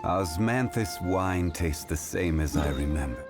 Osmanthus wine tastes the same as I remember.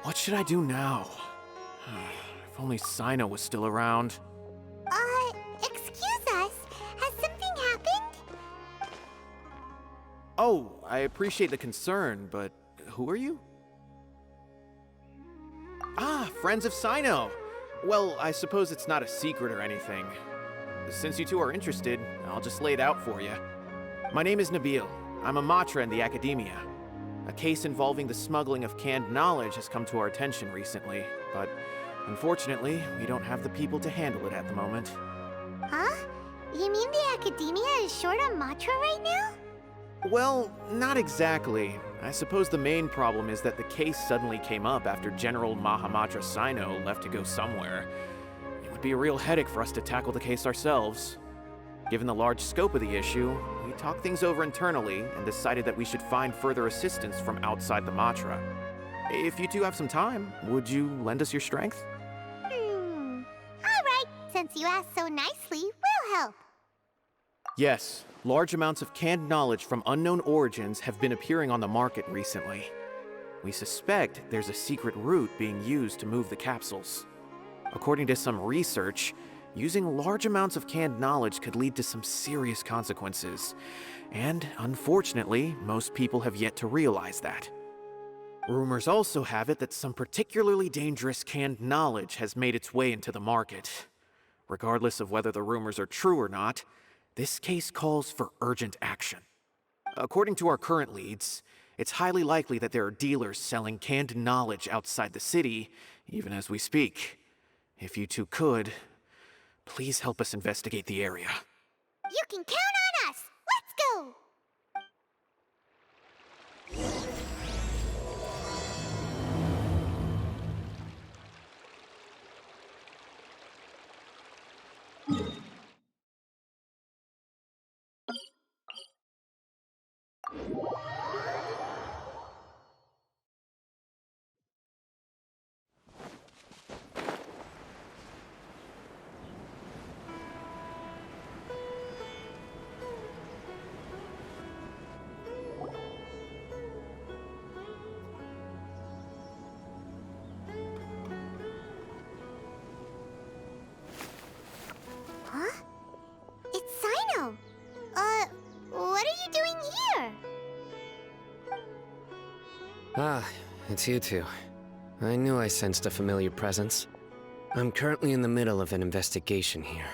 What should I do now? If only Cyno was still around. Excuse us. Has something happened? Oh, I appreciate the concern, but who are you? Ah, friends of Cyno! Well, I suppose it's not a secret or anything. Since you two are interested, I'll just lay it out for you. My name is Nabil. I'm a matra in the academia. A case involving the smuggling of canned knowledge has come to our attention recently, but unfortunately, we don't have the people to handle it at the moment. Huh? You mean the academia is short on matra right now? Well, not exactly. I suppose the main problem is that the case suddenly came up after General Mahamatra Cyno left to go somewhere. It would be a real headache for us to tackle the case ourselves. Given the large scope of the issue, we talked things over internally and decided that we should find further assistance from outside the Matra. If you two have some time, would you lend us your strength? Alright, since you asked so nicely, we'll help. Yes, large amounts of canned knowledge from unknown origins have been appearing on the market recently. We suspect there's a secret route being used to move the capsules. According to some research, using large amounts of canned knowledge could lead to some serious consequences, and unfortunately, most people have yet to realize that. Rumors also have it that some particularly dangerous canned knowledge has made its way into the market. Regardless of whether the rumors are true or not, this case calls for urgent action. According to our current leads, it's highly likely that there are dealers selling canned knowledge outside the city, even as we speak. If you two could, please help us investigate the area. You can count on us! Let's go! Huh? It's Cyno! What are you doing here? Ah, it's you two. I knew I sensed a familiar presence. I'm currently in the middle of an investigation here.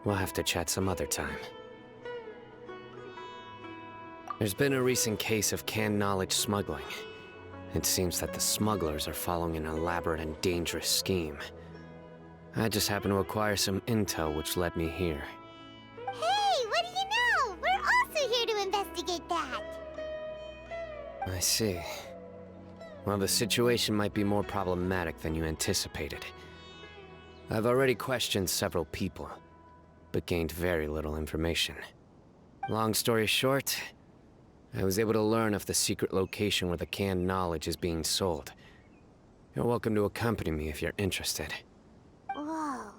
We'll have to chat some other time. There's been a recent case of canned knowledge smuggling. It seems that the smugglers are following an elaborate and dangerous scheme. I just happened to acquire some intel which led me here. Hey, what do you know? We're also here to investigate that. I see. Well, the situation might be more problematic than you anticipated. I've already questioned several people, but gained very little information. Long story short, I was able to learn of the secret location where the canned knowledge is being sold. You're welcome to accompany me if you're interested. Whoa,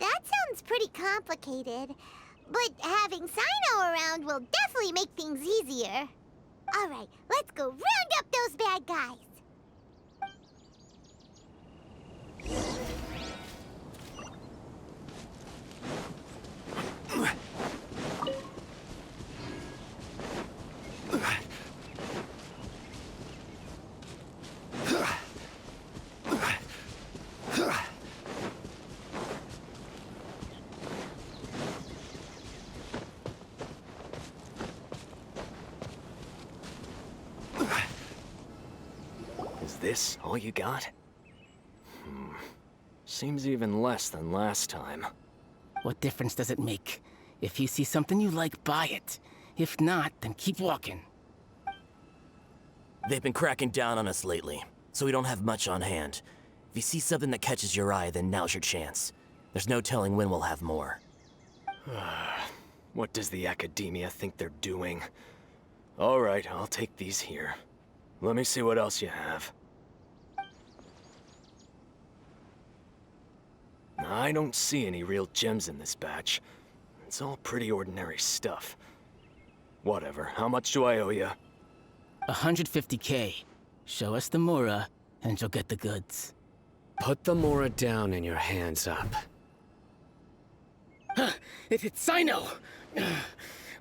that sounds pretty complicated. But having Cyno around will definitely make things easier. Alright, let's go round up those bad guys. this all you got? Seems even less than last time. What difference does it make? If you see something you like, buy it. If not, then keep walking. They've been cracking down on us lately, so we don't have much on hand. If you see something that catches your eye, then now's your chance. There's no telling when we'll have more. What does the Academia think they're doing? Alright, I'll take these here. Let me see what else you have. I don't see any real gems in this batch. It's all pretty ordinary stuff. Whatever, how much do I owe you? 150K. Show us the Mora, and you'll get the goods. Put the Mora down and your hands up. It's Cyno!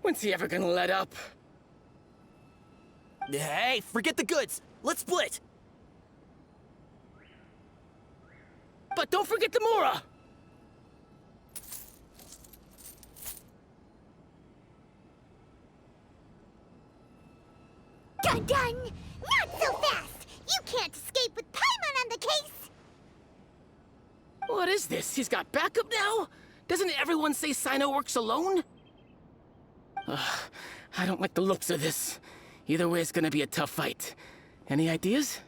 When's he ever gonna let up? Hey, forget the goods! Let's split! But don't forget the Mora! Dun dun! Not so fast! You can't escape with Paimon on the case! What is this? He's got backup now? Doesn't everyone say Cyno works alone? I don't like the looks of this. Either way, it's gonna be a tough fight. Any ideas?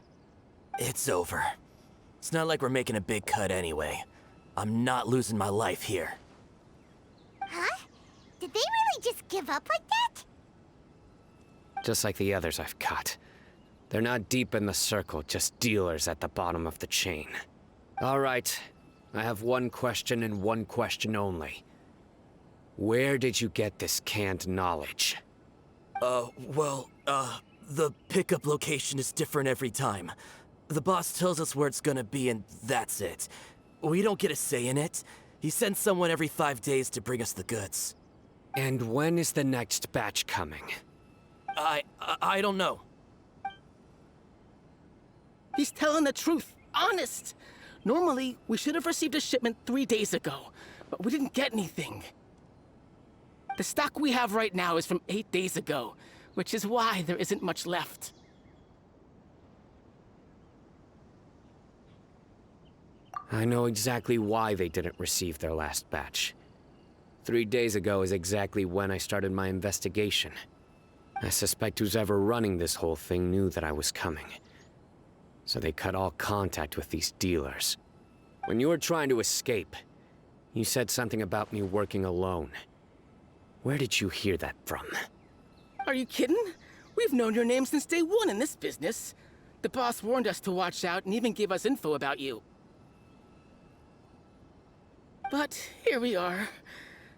It's over. It's not like we're making a big cut anyway. I'm not losing my life here. Huh? Did they really just give up like that? Just like the others I've cut. They're not deep in the circle, just dealers at the bottom of the chain. All right, I have one question and one question only. Where did you get this canned knowledge? The pickup location is different every time. The boss tells us where it's gonna be and that's it. We don't get a say in it. He sends someone every 5 days to bring us the goods. And when is the next batch coming? I don't know. He's telling the truth. Honest. Normally, we should have received a shipment 3 days ago, but we didn't get anything. The stock we have right now is from 8 days ago, which is why there isn't much left. I know exactly why they didn't receive their last batch. 3 days ago is exactly when I started my investigation. I suspect who's ever running this whole thing knew that I was coming. So they cut all contact with these dealers. When you were trying to escape, you said something about me working alone. Where did you hear that from? Are you kidding? We've known your name since day one in this business. The boss warned us to watch out and even gave us info about you. But here we are.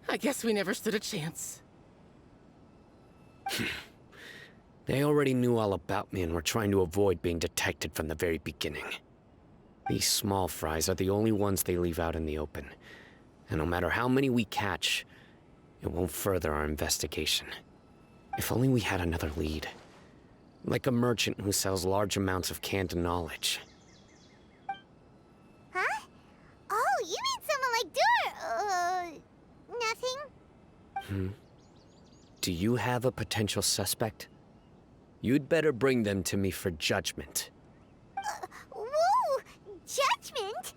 I guess we never stood a chance. They already knew all about me and were trying to avoid being detected from the very beginning. These small fries are the only ones they leave out in the open. And no matter how many we catch, it won't further our investigation. If only we had another lead. Like a merchant who sells large amounts of canned knowledge. Huh? Oh, you mean someone like nothing? Do you have a potential suspect? You'd better bring them to me for judgment. Whoa! Judgment?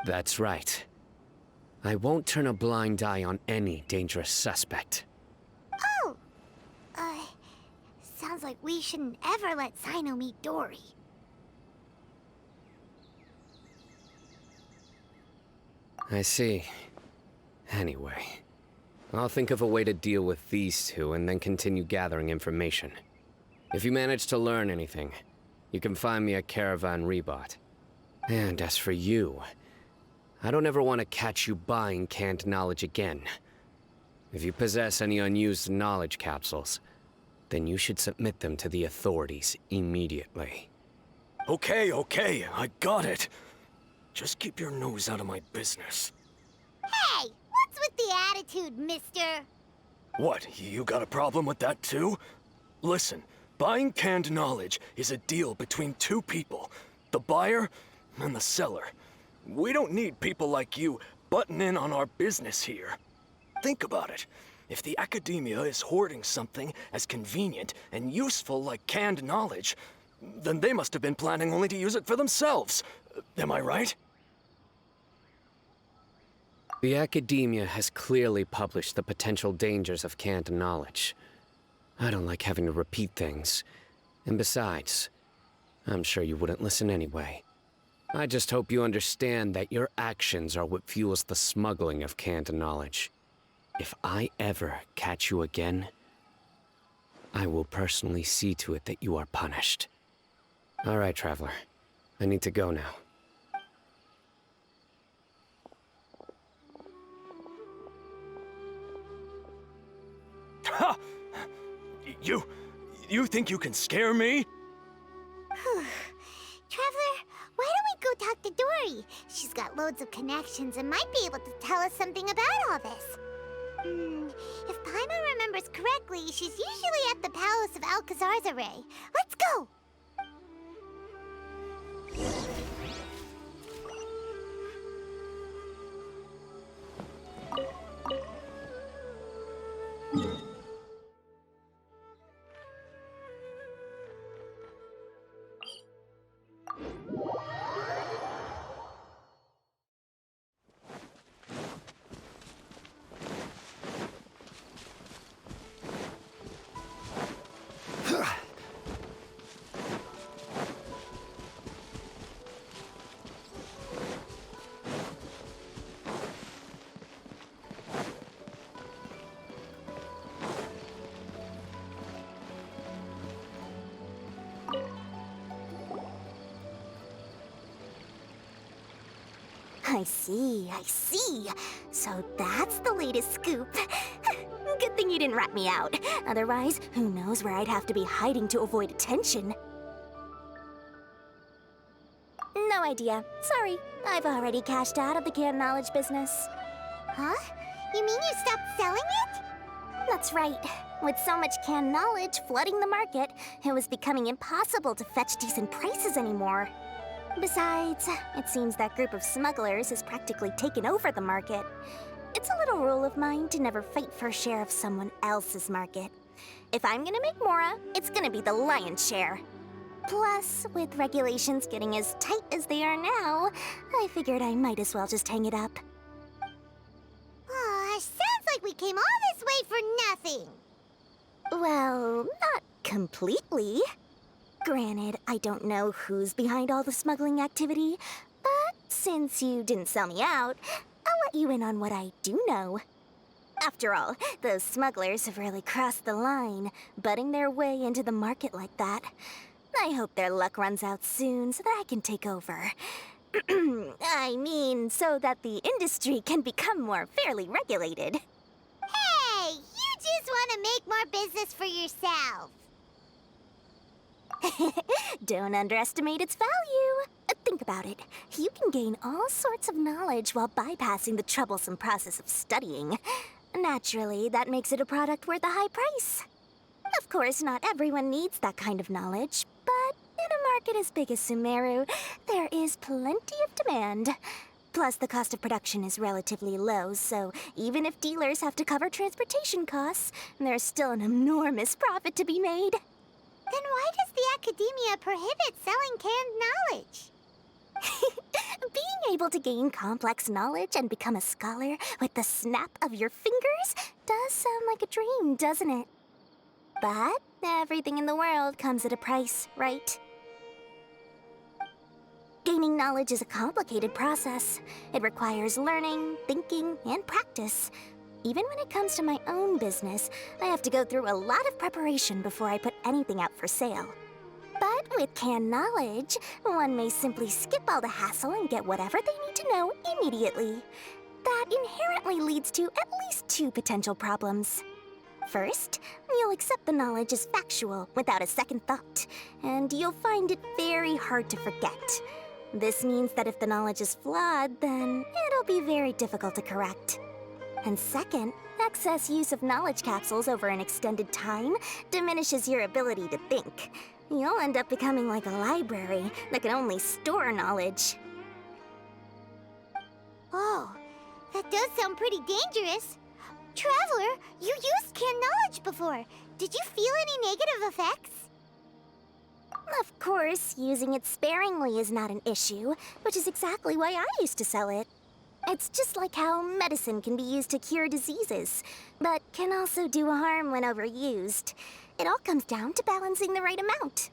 That's right. I won't turn a blind eye on any dangerous suspect. Oh! Sounds like we shouldn't ever let Cyno meet Dory. I see. Anyway, I'll think of a way to deal with these two and then continue gathering information. If you manage to learn anything, you can find me at Caravan Rebot. And as for you, I don't ever want to catch you buying canned knowledge again. If you possess any unused knowledge capsules, then you should submit them to the authorities immediately. Okay, I got it. Just keep your nose out of my business. Hey! What's with the attitude, mister? What, you got a problem with that too? Listen, buying canned knowledge is a deal between two people, the buyer and the seller. We don't need people like you butting in on our business here. Think about it. If the Academia is hoarding something as convenient and useful like canned knowledge, then they must have been planning only to use it for themselves. Am I right? The academia has clearly published the potential dangers of canned knowledge. I don't like having to repeat things. And besides, I'm sure you wouldn't listen anyway. I just hope you understand that your actions are what fuels the smuggling of canned knowledge. If I ever catch you again, I will personally see to it that you are punished. All right, Traveler. I need to go now. Ha! You think you can scare me? Traveler, why don't we go talk to Dory? She's got loads of connections and might be able to tell us something about all this. If Paimon remembers correctly, she's usually at the Palace of Alcazar's Array. Let's go! I see. So that's the latest scoop. Good thing you didn't rat me out. Otherwise, who knows where I'd have to be hiding to avoid attention. No idea. Sorry, I've already cashed out of the canned knowledge business. Huh? You mean you stopped selling it? That's right. With so much canned knowledge flooding the market, it was becoming impossible to fetch decent prices anymore. Besides, it seems that group of smugglers has practically taken over the market. It's a little rule of mine to never fight for a share of someone else's market. If I'm gonna make Mora, it's gonna be the lion's share. Plus, with regulations getting as tight as they are now, I figured I might as well just hang it up. Sounds like we came all this way for nothing. Well, not completely. Granted, I don't know who's behind all the smuggling activity, but since you didn't sell me out, I'll let you in on what I do know. After all, those smugglers have really crossed the line, butting their way into the market like that. I hope their luck runs out soon so that I can take over. I mean, so that the industry can become more fairly regulated. Hey, you just want to make more business for yourself. Don't underestimate its value. Think about it. You can gain all sorts of knowledge while bypassing the troublesome process of studying. Naturally, that makes it a product worth a high price. Of course, not everyone needs that kind of knowledge, but in a market as big as Sumeru, there is plenty of demand. Plus, the cost of production is relatively low, so even if dealers have to cover transportation costs, there's still an enormous profit to be made. Then why does the academia prohibit selling canned knowledge? Being able to gain complex knowledge and become a scholar with the snap of your fingers does sound like a dream, doesn't it? But everything in the world comes at a price, right? Gaining knowledge is a complicated process. It requires learning, thinking, and practice. Even when it comes to my own business, I have to go through a lot of preparation before I put anything out for sale. But with canned knowledge, one may simply skip all the hassle and get whatever they need to know immediately. That inherently leads to at least two potential problems. First, you'll accept the knowledge as factual without a second thought, and you'll find it very hard to forget. This means that if the knowledge is flawed, then it'll be very difficult to correct. And second, excess use of knowledge capsules over an extended time diminishes your ability to think. You'll end up becoming like a library that can only store knowledge. Oh, that does sound pretty dangerous. Traveler, you used canned knowledge before. Did you feel any negative effects? Of course, using it sparingly is not an issue, which is exactly why I used to sell it. It's just like how medicine can be used to cure diseases, but can also do harm when overused. It all comes down to balancing the right amount.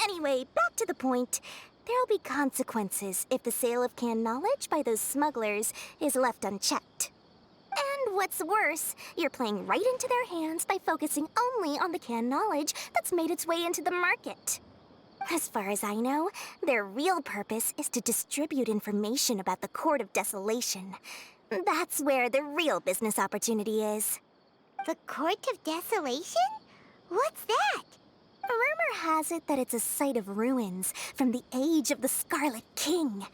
Anyway, back to the point. There'll be consequences if the sale of canned knowledge by those smugglers is left unchecked. And what's worse, you're playing right into their hands by focusing only on the canned knowledge that's made its way into the market. As far as I know, their real purpose is to distribute information about the Court of Desolation. That's where the real business opportunity is. The Court of Desolation? What's that? Rumor has it that it's a site of ruins from the age of the Scarlet King.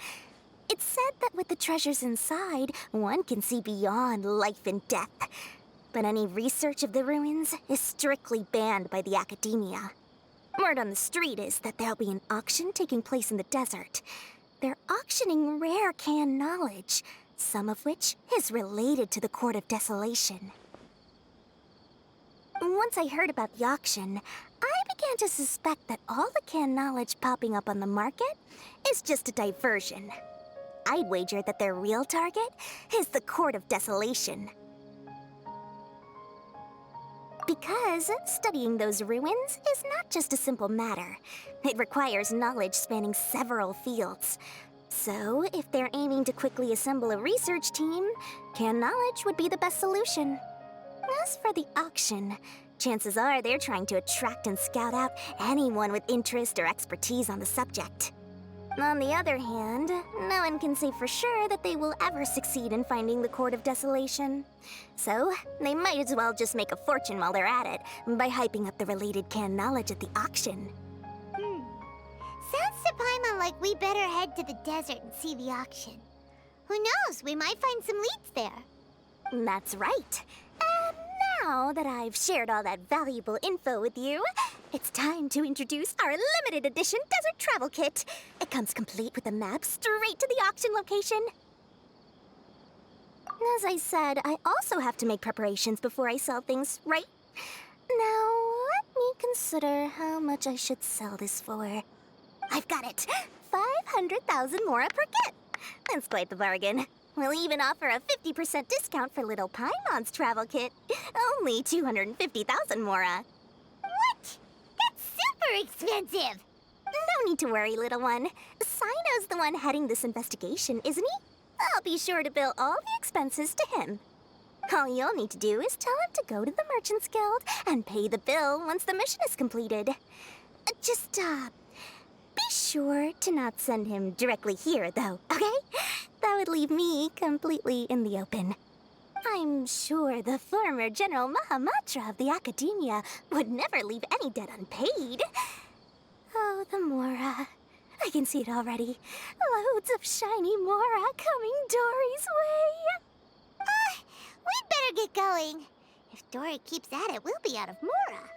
It's said that with the treasures inside, one can see beyond life and death. But any research of the ruins is strictly banned by the academia. Word on the street is that there'll be an auction taking place in the desert. They're auctioning rare canned knowledge, some of which is related to the Court of Desolation. Once I heard about the auction, I began to suspect that all the canned knowledge popping up on the market is just a diversion. I'd wager that their real target is the Court of Desolation. Because studying those ruins is not just a simple matter. It requires knowledge spanning several fields. So, if they're aiming to quickly assemble a research team, canned knowledge would be the best solution. As for the auction, chances are they're trying to attract and scout out anyone with interest or expertise on the subject. On the other hand, no one can say for sure that they will ever succeed in finding the Court of Desolation. So, they might as well just make a fortune while they're at it by hyping up the related canned knowledge at the auction. Sounds to Paimon like we better head to the desert and see the auction. Who knows, we might find some leads there. That's right. And now that I've shared all that valuable info with you, it's time to introduce our limited edition desert travel kit. It comes complete with a map straight to the auction location. As I said, I also have to make preparations before I sell things, right? Now, let me consider how much I should sell this for. I've got it! 500,000 mora per kit! That's quite the bargain. We'll even offer a 50% discount for little Paimon's travel kit. Only 250,000 mora. What? That's super expensive! No need to worry, little one. Cyno's the one heading this investigation, isn't he? I'll be sure to bill all the expenses to him. All you'll need to do is tell him to go to the Merchants Guild and pay the bill once the mission is completed. Just, be sure to not send him directly here, though, okay? That would leave me completely in the open. I'm sure the former General Mahamatra of the Academia would never leave any debt unpaid. Oh, the Mora. I can see it already. Loads of shiny Mora coming Dory's way. We'd better get going. If Dory keeps at it, we'll be out of Mora.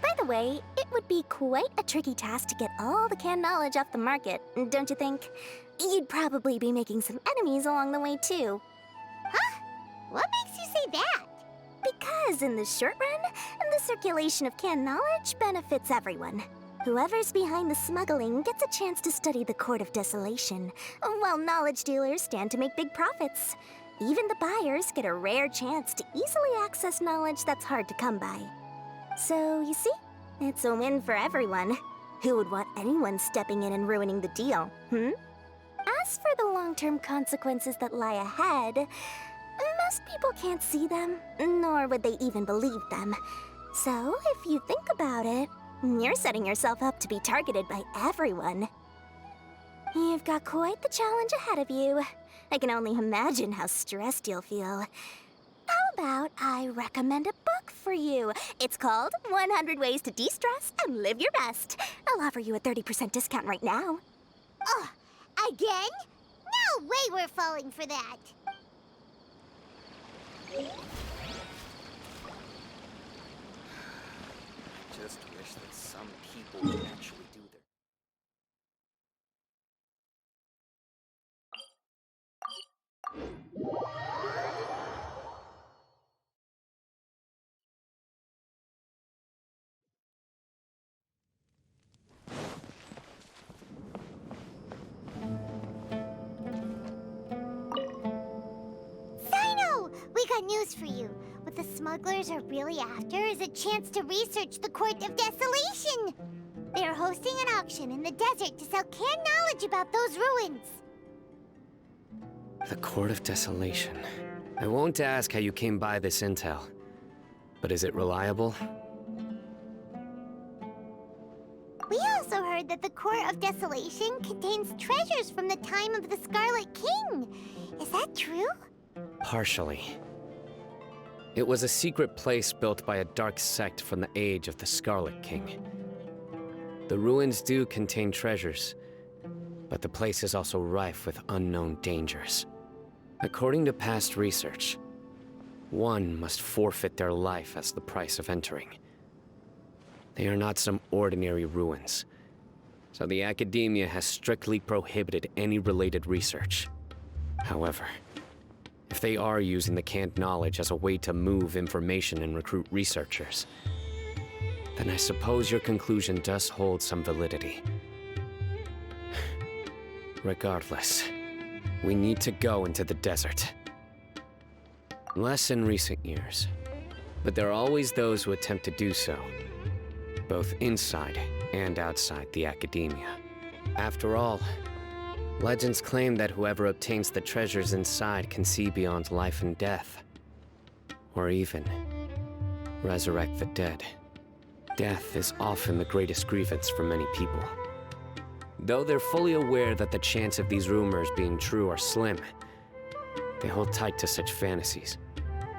By the way, it would be quite a tricky task to get all the canned knowledge off the market, don't you think? You'd probably be making some enemies along the way, too. Huh? What makes you say that? Because in the short run, the circulation of canned knowledge benefits everyone. Whoever's behind the smuggling gets a chance to study the Court of Desolation, while knowledge dealers stand to make big profits. Even the buyers get a rare chance to easily access knowledge that's hard to come by. So, you see, it's a win for everyone. Who would want anyone stepping in and ruining the deal, As for the long-term consequences that lie ahead, most people can't see them, nor would they even believe them. So, if you think about it, you're setting yourself up to be targeted by everyone. You've got quite the challenge ahead of you. I can only imagine how stressed you'll feel. How about I recommend a book for you? It's called 100 Ways to De-Stress and Live Your Best. I'll offer you a 30% discount right now. Oh, again? No way we're falling for that. Just wish that some people would actually do their... got news for you. What the smugglers are really after is a chance to research the Court of Desolation. They are hosting an auction in the desert to sell canned knowledge about those ruins. The Court of Desolation. I won't ask how you came by this intel, but is it reliable? We also heard that the Court of Desolation contains treasures from the time of the Scarlet King. Is that true? Partially. It was a secret place built by a dark sect from the age of the Scarlet King. The ruins do contain treasures, but the place is also rife with unknown dangers. According to past research, one must forfeit their life as the price of entering. They are not some ordinary ruins, so the Academia has strictly prohibited any related research. However, if they are using the canned knowledge as a way to move information and recruit researchers, then I suppose your conclusion does hold some validity. Regardless, we need to go into the desert. Less in recent years, but there are always those who attempt to do so, both inside and outside the Academia. After all, legends claim that whoever obtains the treasures inside can see beyond life and death, or even resurrect the dead. Death is often the greatest grievance for many people. Though they're fully aware that the chance of these rumors being true are slim, they hold tight to such fantasies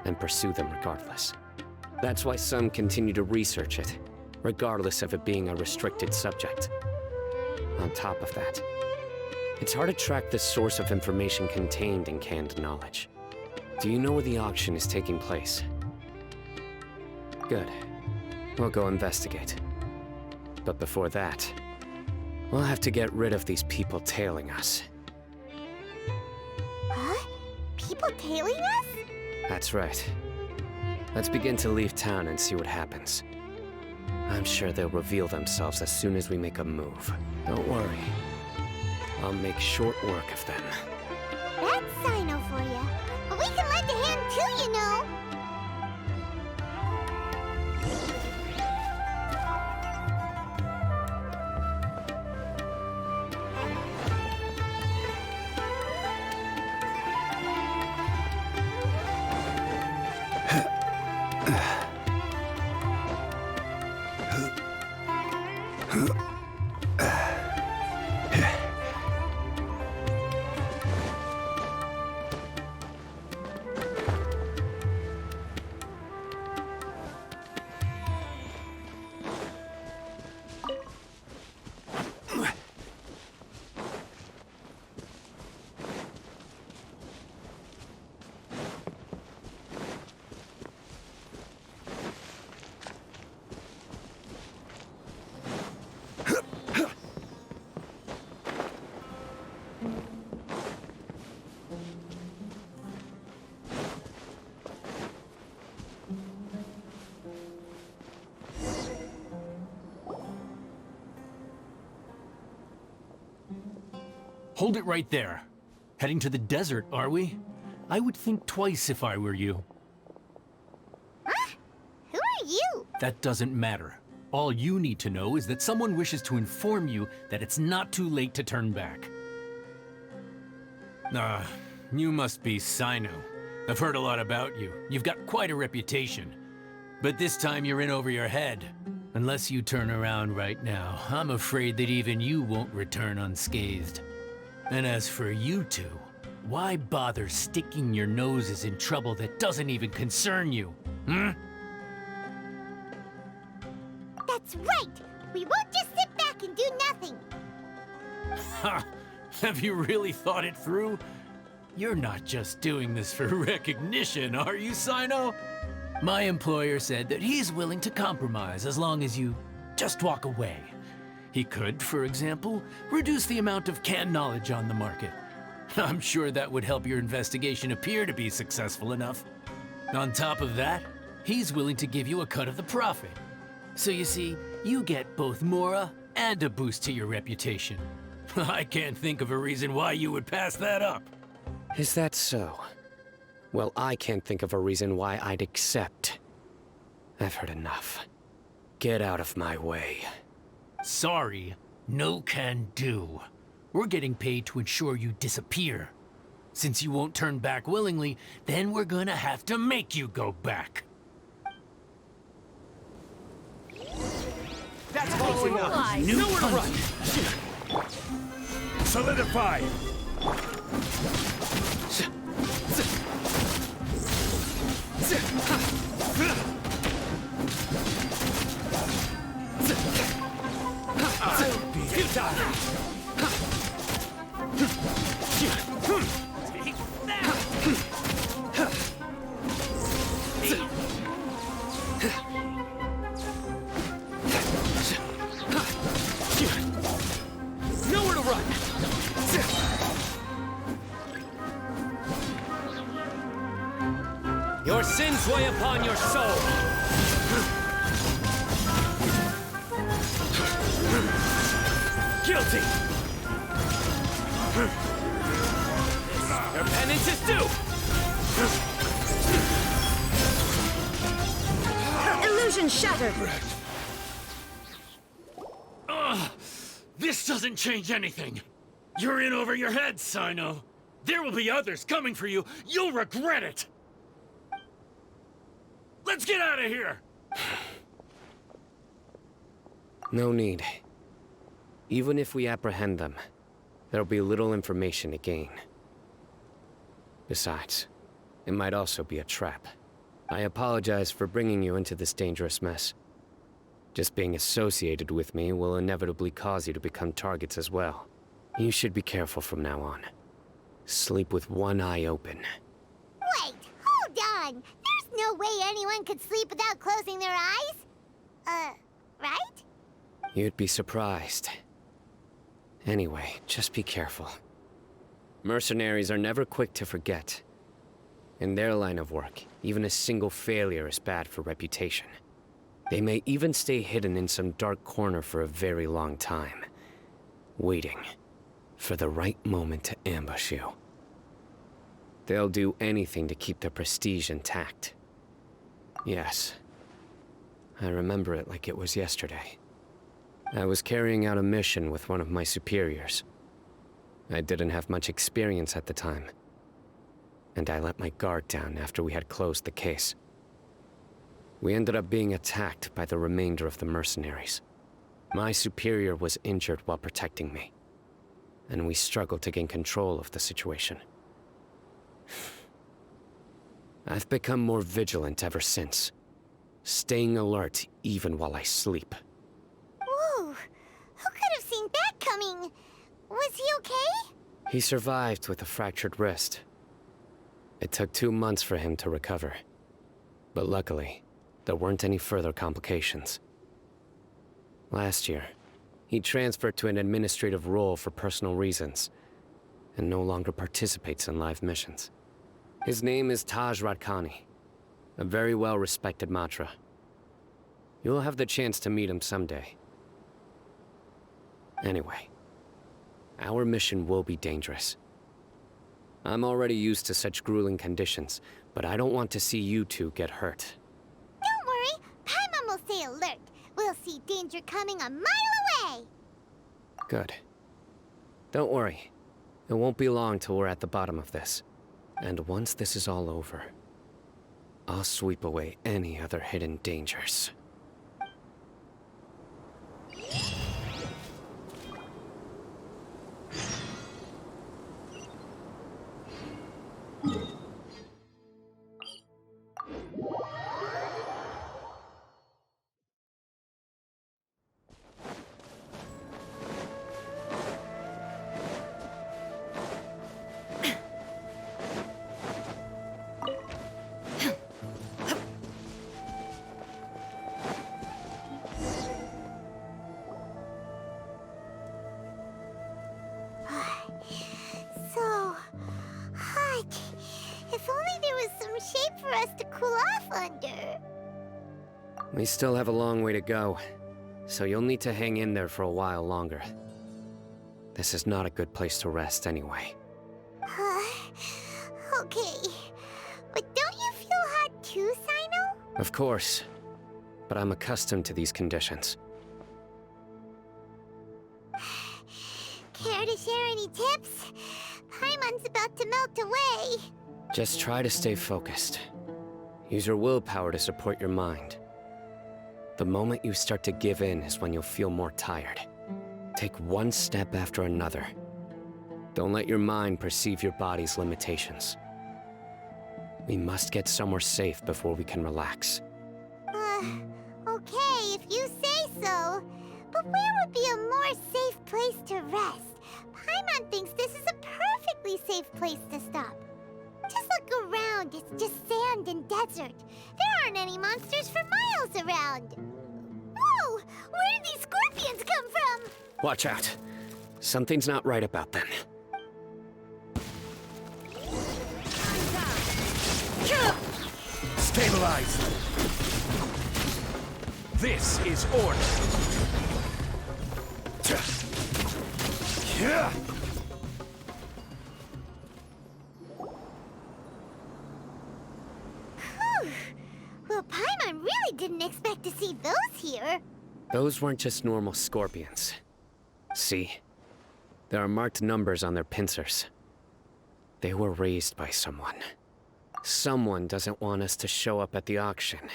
and pursue them regardless. That's why some continue to research it, regardless of it being a restricted subject. On top of that, it's hard to track the source of information contained in canned knowledge. Do you know where the auction is taking place? Good. We'll go investigate. But before that, we'll have to get rid of these people tailing us. Huh? People tailing us? That's right. Let's begin to leave town and see what happens. I'm sure they'll reveal themselves as soon as we make a move. Don't worry. I'll make short work of them. That's Cyno for you. But we can lend a hand too, you know. Hold it right there. Heading to the desert, are we? I would think twice if I were you. Huh? Who are you? That doesn't matter. All you need to know is that someone wishes to inform you that it's not too late to turn back. You must be Cyno. I've heard a lot about you. You've got quite a reputation. But this time you're in over your head. Unless you turn around right now, I'm afraid that even you won't return unscathed. And as for you two, why bother sticking your noses in trouble that doesn't even concern you, hmm? That's right! We won't just sit back and do nothing! Ha! Have you really thought it through? You're not just doing this for recognition, are you, Cyno? My employer said that he's willing to compromise as long as you just walk away. He could, for example, reduce the amount of canned knowledge on the market. I'm sure that would help your investigation appear to be successful enough. On top of that, he's willing to give you a cut of the profit. So you see, you get both Mora and a boost to your reputation. I can't think of a reason why you would pass that up. Is that so? Well, I can't think of a reason why I'd accept. I've heard enough. Get out of my way. Sorry, no can do. We're getting paid to ensure you disappear. Since you won't turn back willingly, then we're gonna have to make you go back. That's close enough. Nowhere to run. Solidify. Nowhere to run! Your sins weigh upon your soul. Guilty! Your penance is due! Illusion shattered! This doesn't change anything. You're in over your head, Cyno. There will be others coming for you. You'll regret it. Let's get out of here! No need. Even if we apprehend them, there'll be little information to gain. Besides, it might also be a trap. I apologize for bringing you into this dangerous mess. Just being associated with me will inevitably cause you to become targets as well. You should be careful from now on. Sleep with one eye open. Wait, hold on. There's no way anyone could sleep without closing their eyes. Right? You'd be surprised. Anyway, just be careful. Mercenaries are never quick to forget. In their line of work, even a single failure is bad for reputation. They may even stay hidden in some dark corner for a very long time, waiting for the right moment to ambush you. They'll do anything to keep their prestige intact. Yes, I remember it like it was yesterday. I was carrying out a mission with one of my superiors. I didn't have much experience at the time, and I let my guard down after we had closed the case. We ended up being attacked by the remainder of the mercenaries. My superior was injured while protecting me, and we struggled to gain control of the situation. I've become more vigilant ever since, staying alert even while I sleep. Whoa, who could have seen that coming? Was he okay? He survived with a fractured wrist. It took 2 months for him to recover, but luckily, there weren't any further complications. Last year, he transferred to an administrative role for personal reasons, and no longer participates in live missions. His name is Taj Radkani, a very well-respected Matra. You'll have the chance to meet him someday. Anyway, our mission will be dangerous. I'm already used to such grueling conditions, but I don't want to see you two get hurt. Don't worry, Paimon will stay alert. We'll see danger coming a mile away. Good. Don't worry. It won't be long till we're at the bottom of this. And once this is all over, I'll sweep away any other hidden dangers. So hot. If only there was some shade for us to cool off under. We still have a long way to go, so you'll need to hang in there for a while longer. This is not a good place to rest anyway. Okay. Of course, but I'm accustomed to these conditions. Care to share any tips? Paimon's about to melt away. Just try to stay focused. Use your willpower to support your mind. The moment you start to give in is when you'll feel more tired. Take one step after another. Don't let your mind perceive your body's limitations. We must get somewhere safe before we can relax. Okay, if you say so. But where would be a more safe place to rest? Paimon thinks this is a perfectly safe place to stop. Just look around, it's just sand and desert. There aren't any monsters for miles around. Whoa! Where did these scorpions come from? Watch out. Something's not right about them. Stabilize! This is order! Yeah! Well, Paimon really didn't expect to see those here. Those weren't just normal scorpions. See? There are marked numbers on their pincers. They were raised by someone. Someone doesn't want us to show up at the auction.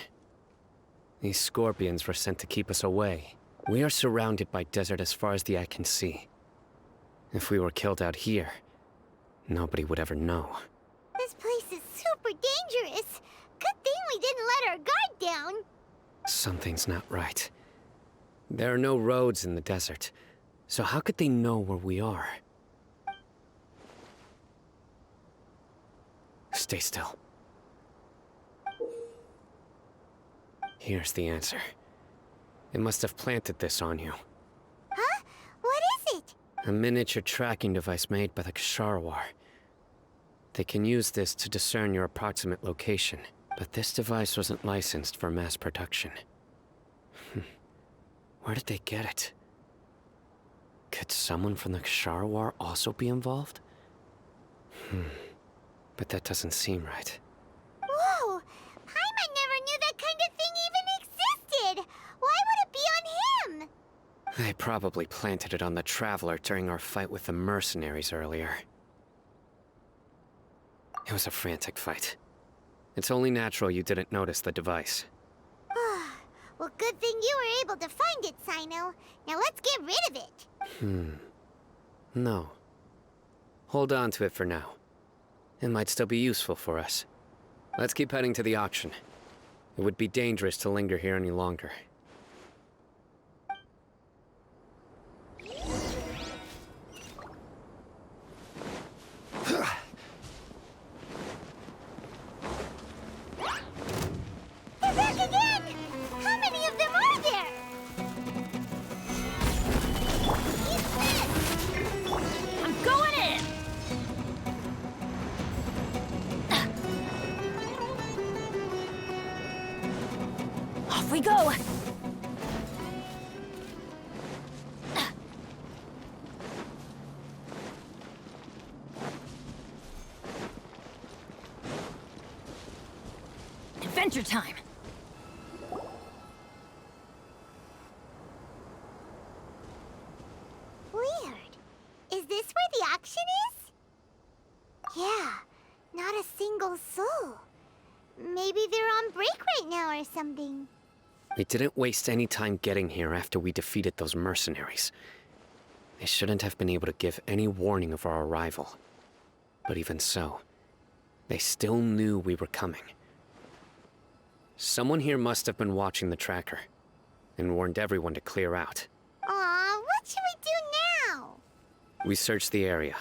These scorpions were sent to keep us away. We are surrounded by desert as far as the eye can see. If we were killed out here, nobody would ever know. This place is super dangerous. Good thing we didn't let our guard down. Something's not right. There are no roads in the desert, so how could they know where we are? Stay still. Here's the answer. It must have planted this on you. Huh? What is it? A miniature tracking device made by the Ksharawar. They can use this to discern your approximate location, but this device wasn't licensed for mass production. Where did they get it? Could someone from the Ksharawar also be involved? But that doesn't seem right. Whoa! Paimon never knew that kind of thing even existed! Why would it be on him? They probably planted it on the Traveler during our fight with the mercenaries earlier. It was a frantic fight. It's only natural you didn't notice the device. Well, good thing you were able to find it, Cyno. Now let's get rid of it. No. Hold on to it for now. It might still be useful for us. Let's keep heading to the auction. It would be dangerous to linger here any longer. They're back again! How many of them are there? He's missed! I'm going in! Off we go! Adventure time! Weird. Is this where the auction is? Yeah, not a single soul. Maybe they're on break right now or something. We didn't waste any time getting here after we defeated those mercenaries. They shouldn't have been able to give any warning of our arrival. But even so, they still knew we were coming. Someone here must have been watching the tracker, and warned everyone to clear out. Aw, what should we do now? We searched the area.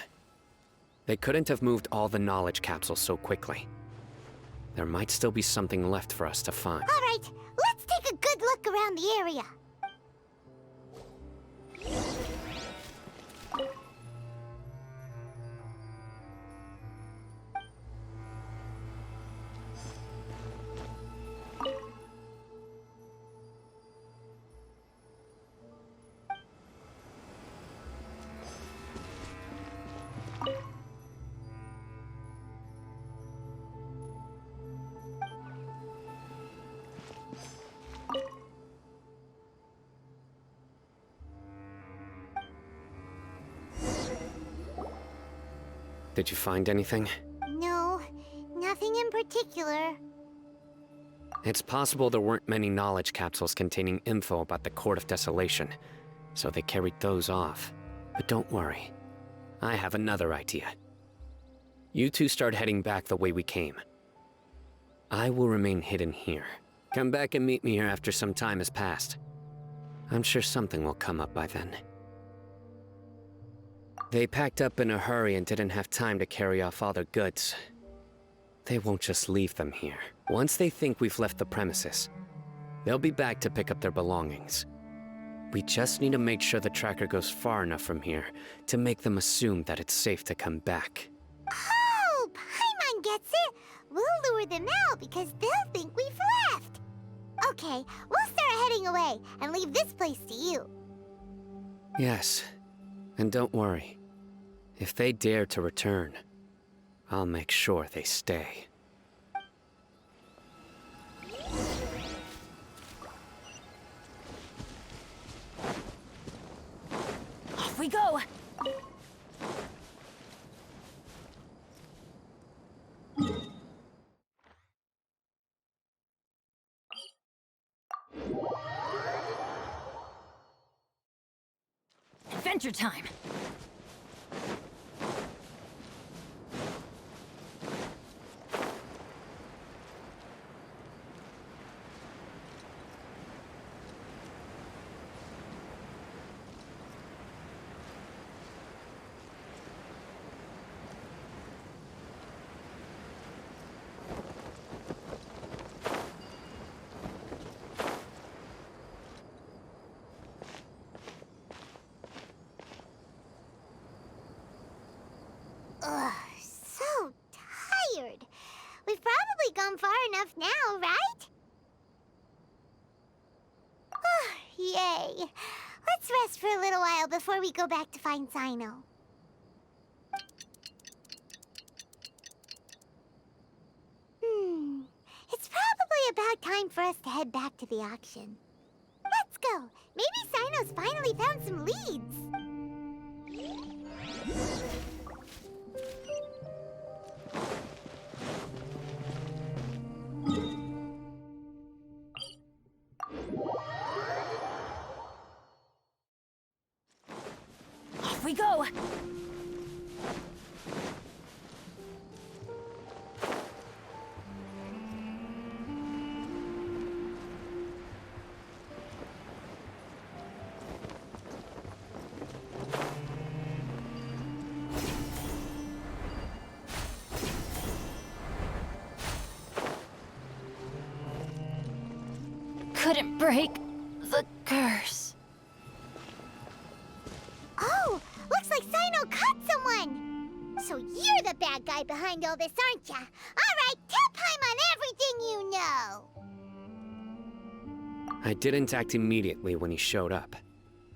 They couldn't have moved all the knowledge capsules so quickly. There might still be something left for us to find. All right, let's take a good look around the area. Did you find anything? No, nothing in particular. It's possible there weren't many knowledge capsules containing info about the Court of Desolation, so they carried those off. But don't worry. I have another idea. You two start heading back the way we came. I will remain hidden here. Come back and meet me here after some time has passed. I'm sure something will come up by then. They packed up in a hurry and didn't have time to carry off all their goods. They won't just leave them here. Once they think we've left the premises, they'll be back to pick up their belongings. We just need to make sure the tracker goes far enough from here to make them assume that it's safe to come back. Oh, Paimon gets it! We'll lure them out because they'll think we've left! Okay, we'll start heading away and leave this place to you. Yes, and don't worry. If they dare to return, I'll make sure they stay. Off we go! Adventure time! Ugh, so tired. We've probably gone far enough now, right? Yay. Let's rest for a little while before we go back to find Cyno. It's probably about time for us to head back to the auction. Let's go. Maybe Cyno's finally found some leads. Off we go! Couldn't break the curse. Oh, looks like Cyno caught someone! So you're the bad guy behind all this, aren't ya? Alright, tell Paimon everything you know! I didn't act immediately when he showed up.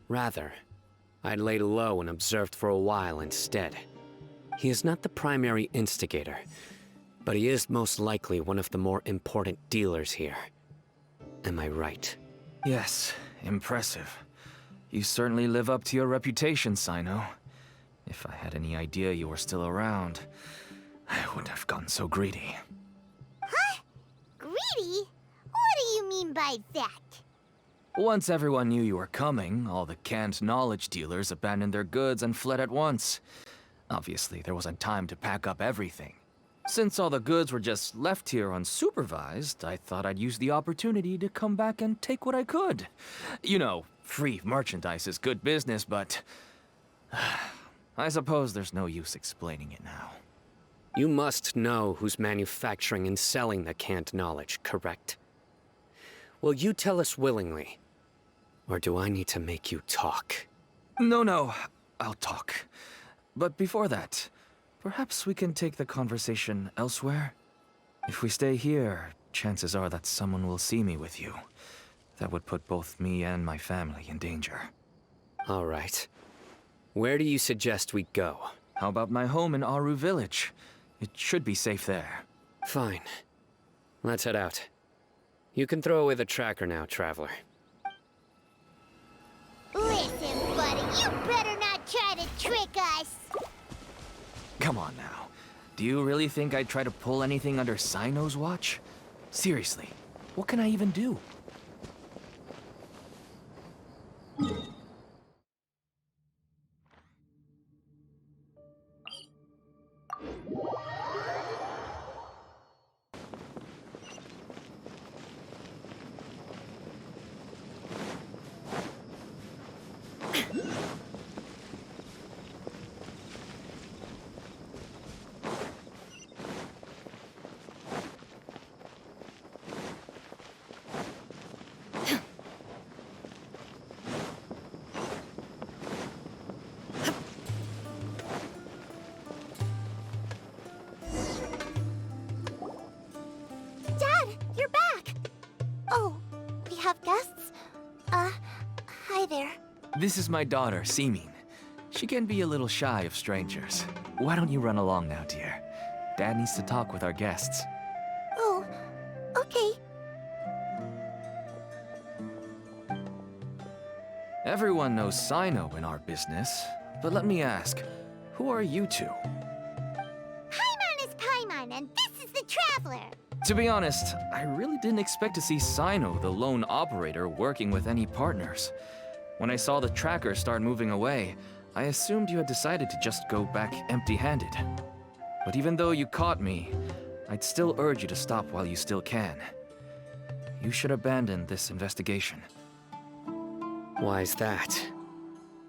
Rather, I laid low and observed for a while instead. He is not the primary instigator, but he is most likely one of the more important dealers here. Am I right? Yes, impressive. You certainly live up to your reputation, Cyno. If I had any idea you were still around, I wouldn't have gotten so greedy. Huh? Greedy? What do you mean by that? Once everyone knew you were coming, all the canned knowledge dealers abandoned their goods and fled at once. Obviously, there wasn't time to pack up everything. Since all the goods were just left here unsupervised, I thought I'd use the opportunity to come back and take what I could. You know, free merchandise is good business, but I suppose there's no use explaining it now. You must know who's manufacturing and selling the canned knowledge, correct? Will you tell us willingly? Or do I need to make you talk? No, I'll talk. But before that, perhaps we can take the conversation elsewhere? If we stay here, chances are that someone will see me with you. That would put both me and my family in danger. All right. Where do you suggest we go? How about my home in Aru Village? It should be safe there. Fine. Let's head out. You can throw away the tracker now, Traveler. Listen, buddy, you better not try to trick us! Come on now. Do you really think I'd try to pull anything under Cyno's watch? Seriously, what can I even do? Dad, you're back! Oh, we have guests? Hi there. This is my daughter, Simin. She can be a little shy of strangers. Why don't you run along now, dear? Dad needs to talk with our guests. Oh, okay. Everyone knows Cyno in our business, but let me ask, who are you two? Paimon is Paimon, and this is the Traveler! To be honest, I really didn't expect to see Cyno, the lone operator, working with any partners. When I saw the tracker start moving away, I assumed you had decided to just go back empty-handed. But even though you caught me, I'd still urge you to stop while you still can. You should abandon this investigation. Why is that?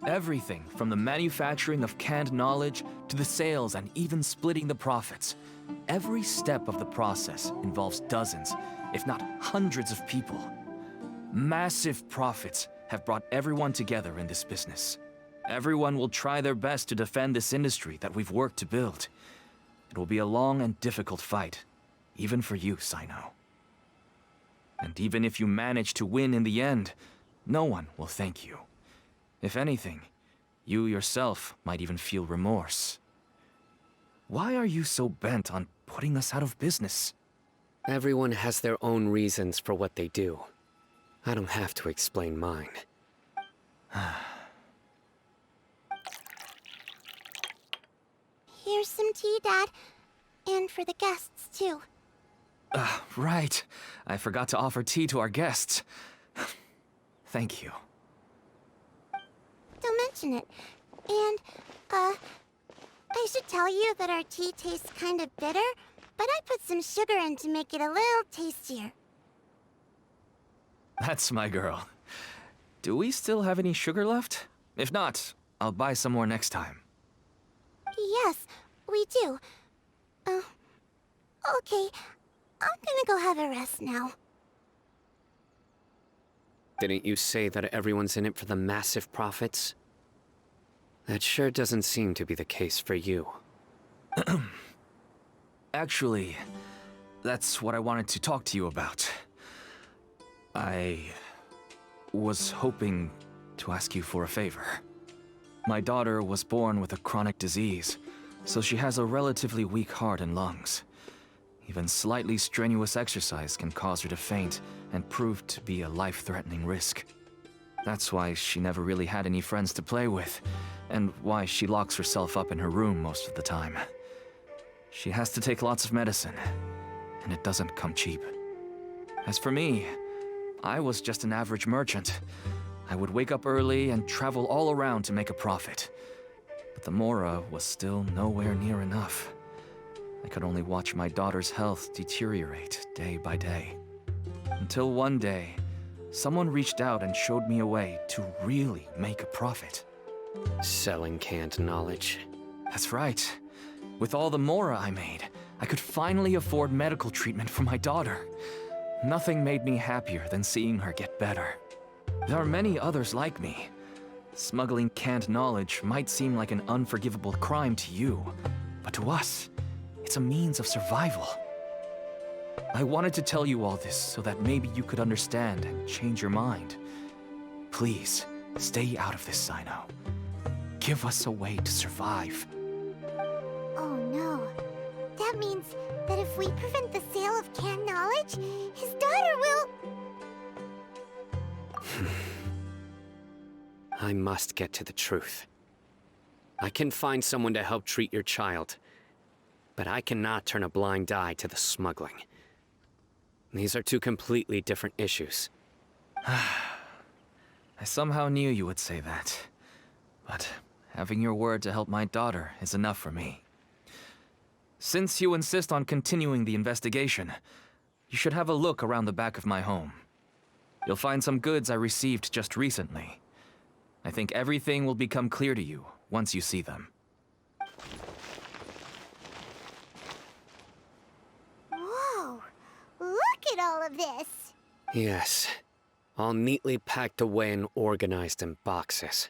Everything from the manufacturing of canned knowledge to the sales and even splitting the profits. Every step of the process involves dozens, if not hundreds of people. Massive profits have brought everyone together in this business. Everyone will try their best to defend this industry that we've worked to build. It will be a long and difficult fight, even for you, Cyno. And even if you manage to win in the end, no one will thank you. If anything, you yourself might even feel remorse. Why are you so bent on putting us out of business? Everyone has their own reasons for what they do. I don't have to explain mine. Here's some tea, Dad. And for the guests, too. Right. I forgot to offer tea to our guests. Thank you. Don't mention it. And, I should tell you that our tea tastes kind of bitter, but I put some sugar in to make it a little tastier. That's my girl. Do we still have any sugar left? If not, I'll buy some more next time. Yes, we do. Okay. I'm gonna go have a rest now. Didn't you say that everyone's in it for the massive profits? That sure doesn't seem to be the case for you. Actually, that's what I wanted to talk to you about. I was hoping to ask you for a favor. My daughter was born with a chronic disease, so she has a relatively weak heart and lungs. Even slightly strenuous exercise can cause her to faint and prove to be a life-threatening risk. That's why she never really had any friends to play with, and why she locks herself up in her room most of the time. She has to take lots of medicine, and it doesn't come cheap. As for me, I was just an average merchant. I would wake up early and travel all around to make a profit. But the Mora was still nowhere near enough. I could only watch my daughter's health deteriorate day by day. Until one day, someone reached out and showed me a way to really make a profit. Selling canned knowledge. That's right. With all the Mora I made, I could finally afford medical treatment for my daughter. Nothing made me happier than seeing her get better. There are many others like me. Smuggling canned knowledge might seem like an unforgivable crime to you, but to us, it's a means of survival. I wanted to tell you all this so that maybe you could understand and change your mind. Please, stay out of this, Cyno. Give us a way to survive. Oh no. That means that if we prevent the sale of canned knowledge, his daughter will... I must get to the truth. I can find someone to help treat your child, but I cannot turn a blind eye to the smuggling. These are two completely different issues. I somehow knew you would say that. But having your word to help my daughter is enough for me. Since you insist on continuing the investigation, you should have a look around the back of my home. You'll find some goods I received just recently. I think everything will become clear to you once you see them. Whoa! Look at all of this! Yes, all neatly packed away and organized in boxes.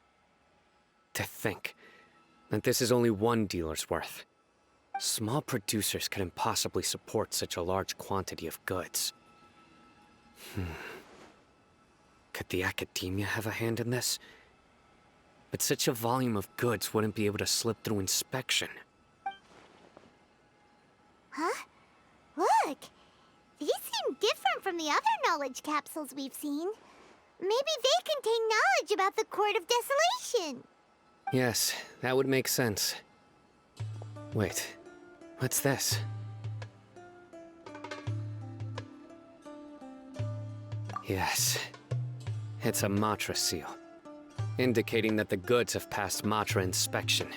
To think that this is only one dealer's worth. Small producers couldn't possibly support such a large quantity of goods. Could the academia have a hand in this? But such a volume of goods wouldn't be able to slip through inspection. Huh? Look! These seem different from the other knowledge capsules we've seen. Maybe they contain knowledge about the Court of Desolation. Yes, that would make sense. Wait, what's this? Yes, it's a Matra seal, indicating that the goods have passed Matra inspection.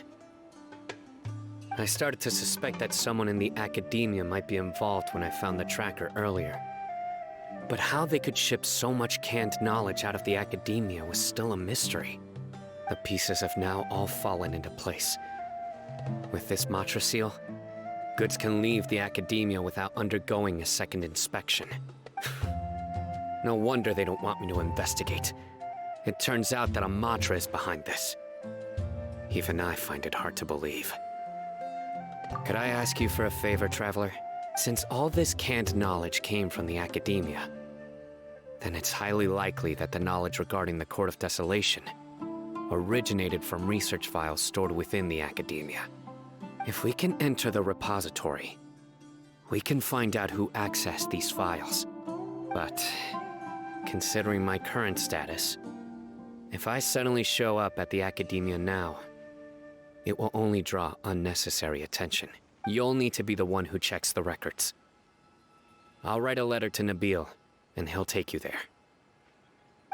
I started to suspect that someone in the academia might be involved when I found the tracker earlier. But how they could ship so much canned knowledge out of the academia was still a mystery. The pieces have now all fallen into place. With this Matra seal, goods can leave the academia without undergoing a second inspection. No wonder they don't want me to investigate. It turns out that a Matra is behind this. Even I find it hard to believe. Could I ask you for a favor, Traveler? Since all this canned knowledge came from the academia, then it's highly likely that the knowledge regarding the Court of Desolation originated from research files stored within the academia. If we can enter the repository, we can find out who accessed these files. But considering my current status, if I suddenly show up at the academia now, it will only draw unnecessary attention. You'll need to be the one who checks the records. I'll write a letter to Nabil, and he'll take you there.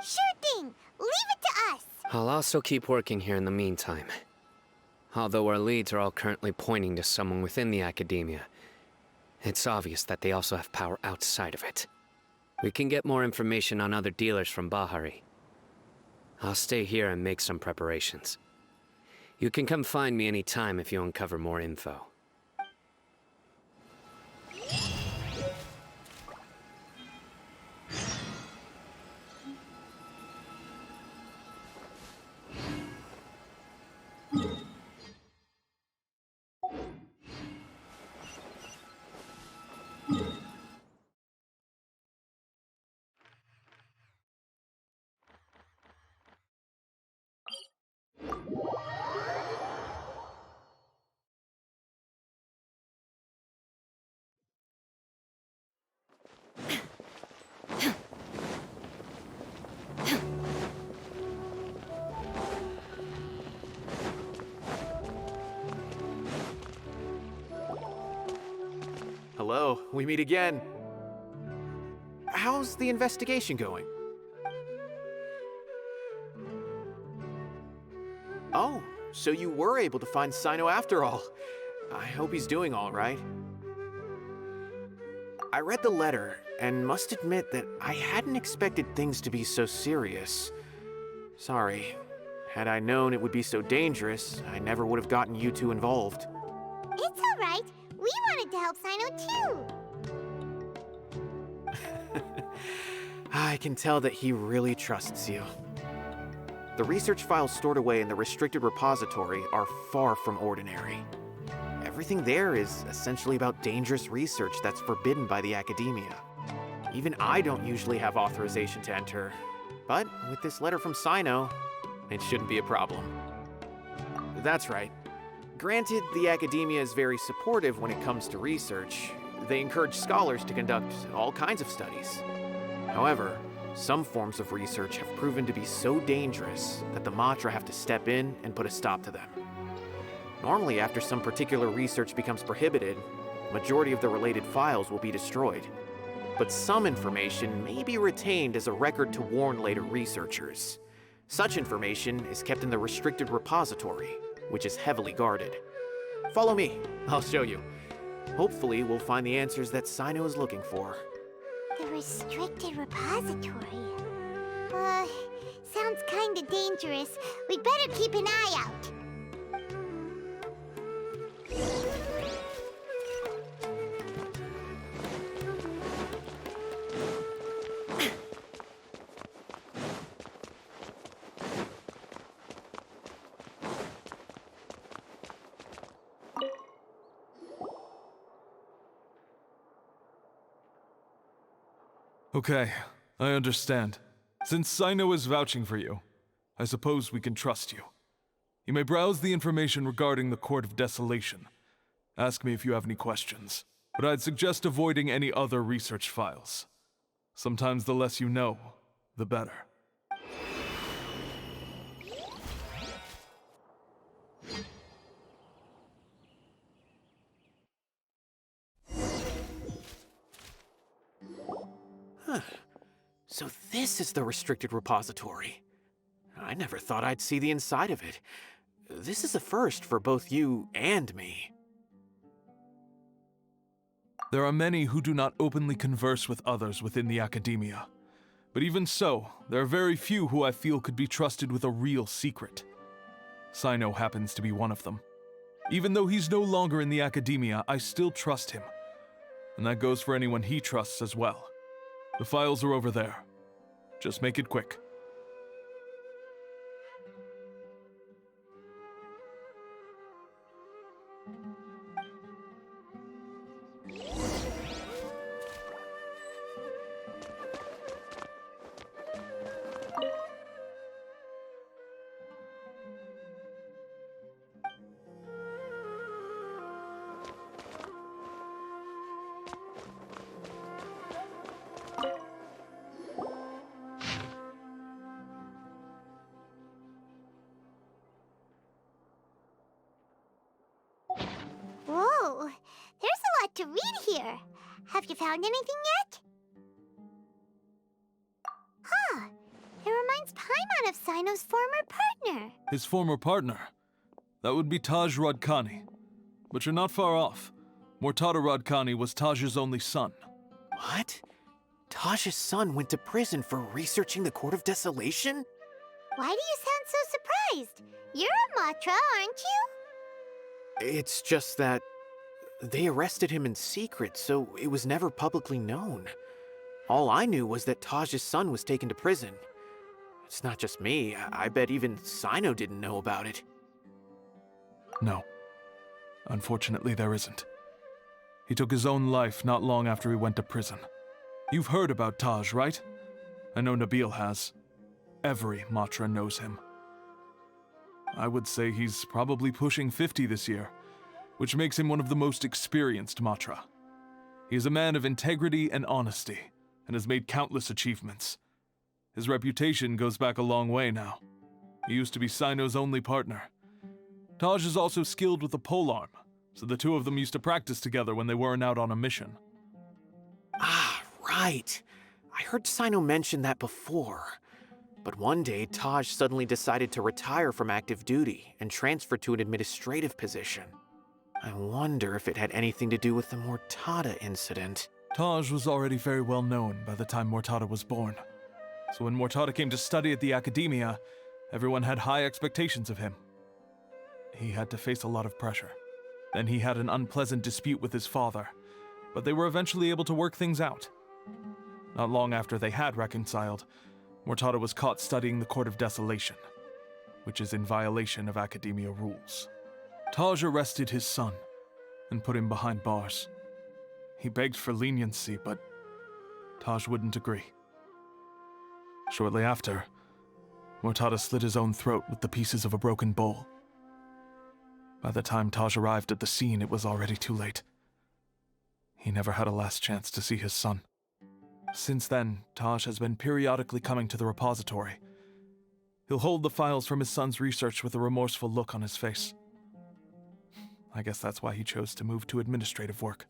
Sure thing! Leave it to us! I'll also keep working here in the meantime. Although our leads are all currently pointing to someone within the academia, it's obvious that they also have power outside of it. We can get more information on other dealers from Bahari. I'll stay here and make some preparations. You can come find me anytime if you uncover more info. Hello, we meet again. How's the investigation going? Oh, so you were able to find Cyno after all. I hope he's doing all right. I read the letter, and must admit that I hadn't expected things to be so serious. Sorry. Had I known it would be so dangerous, I never would have gotten you two involved. It's all right. We wanted to help Cyno too. I can tell that he really trusts you. The research files stored away in the restricted repository are far from ordinary. Everything there is essentially about dangerous research that's forbidden by the academia. Even I don't usually have authorization to enter, but with this letter from Cyno, it shouldn't be a problem. That's right. Granted, the academia is very supportive when it comes to research. They encourage scholars to conduct all kinds of studies. However, some forms of research have proven to be so dangerous that the Matra have to step in and put a stop to them. Normally, after some particular research becomes prohibited, the majority of the related files will be destroyed. But some information may be retained as a record to warn later researchers. Such information is kept in the restricted repository, which is heavily guarded. Follow me, I'll show you. Hopefully, we'll find the answers that Cyno is looking for. The restricted repository. Sounds kinda dangerous. We'd better keep an eye out. Okay, I understand. Since Cyno is vouching for you, I suppose we can trust you. You may browse the information regarding the Court of Desolation. Ask me if you have any questions, but I'd suggest avoiding any other research files. Sometimes the less you know, the better. So this is the restricted repository. I never thought I'd see the inside of it. This is a first for both you and me. There are many who do not openly converse with others within the academia. But even so, there are very few who I feel could be trusted with a real secret. Cyno happens to be one of them. Even though he's no longer in the academia, I still trust him. And that goes for anyone he trusts as well. The files are over there. Just make it quick. Whoa, there's a lot to read here. Have you found anything yet? Huh, it reminds Paimon of Cyno's former partner. His former partner? That would be Taj Radkani. But you're not far off. Mortada Radkani was Taj's only son. What? Taj's son went to prison for researching the Court of Desolation? Why do you sound so surprised? You're a Matra, aren't you? It's just that they arrested him in secret, so it was never publicly known. All I knew was that Taj's son was taken to prison. It's not just me. I bet even Cyno didn't know about it. No. Unfortunately, there isn't. He took his own life not long after he went to prison. You've heard about Taj, right? I know Nabil has. Every Matra knows him. I would say he's probably pushing 50 this year, which makes him one of the most experienced Matra. He is a man of integrity and honesty, and has made countless achievements. His reputation goes back a long way now. He used to be Cyno's only partner. Taj is also skilled with the polearm, so the two of them used to practice together when they weren't out on a mission. Ah, right. I heard Cyno mention that before. But one day, Taj suddenly decided to retire from active duty and transfer to an administrative position. I wonder if it had anything to do with the Mortada incident. Taj was already very well known by the time Mortada was born. So when Mortada came to study at the academia, everyone had high expectations of him. He had to face a lot of pressure. Then he had an unpleasant dispute with his father, but they were eventually able to work things out. Not long after they had reconciled, Mortada was caught studying the Court of Desolation, which is in violation of academia rules. Taj arrested his son and put him behind bars. He begged for leniency, but Taj wouldn't agree. Shortly after, Mortada slit his own throat with the pieces of a broken bowl. By the time Taj arrived at the scene, it was already too late. He never had a last chance to see his son. Since then, Taj has been periodically coming to the repository. He'll hold the files from his son's research with a remorseful look on his face. I guess that's why he chose to move to administrative work.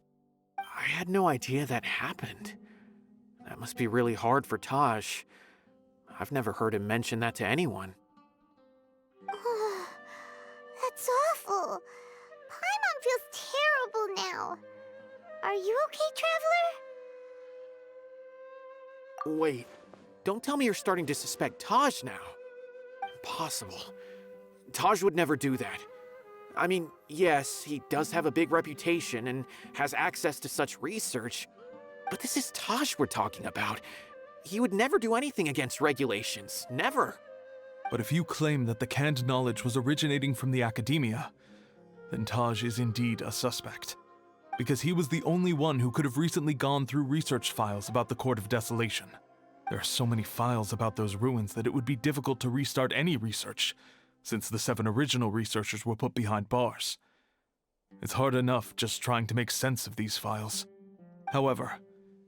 I had no idea that happened. That must be really hard for Taj. I've never heard him mention that to anyone. That's awful. Paimon feels terrible now. Are you okay, Traveler? Wait, don't tell me you're starting to suspect Taj now. Impossible. Taj would never do that. I mean, yes, he does have a big reputation and has access to such research, but this is Taj we're talking about. He would never do anything against regulations. Never. But if you claim that the canned knowledge was originating from the academia, then Taj is indeed a suspect. Because he was the only one who could have recently gone through research files about the Court of Desolation. There are so many files about those ruins that it would be difficult to restart any research, since the 7 original researchers were put behind bars. It's hard enough just trying to make sense of these files. However,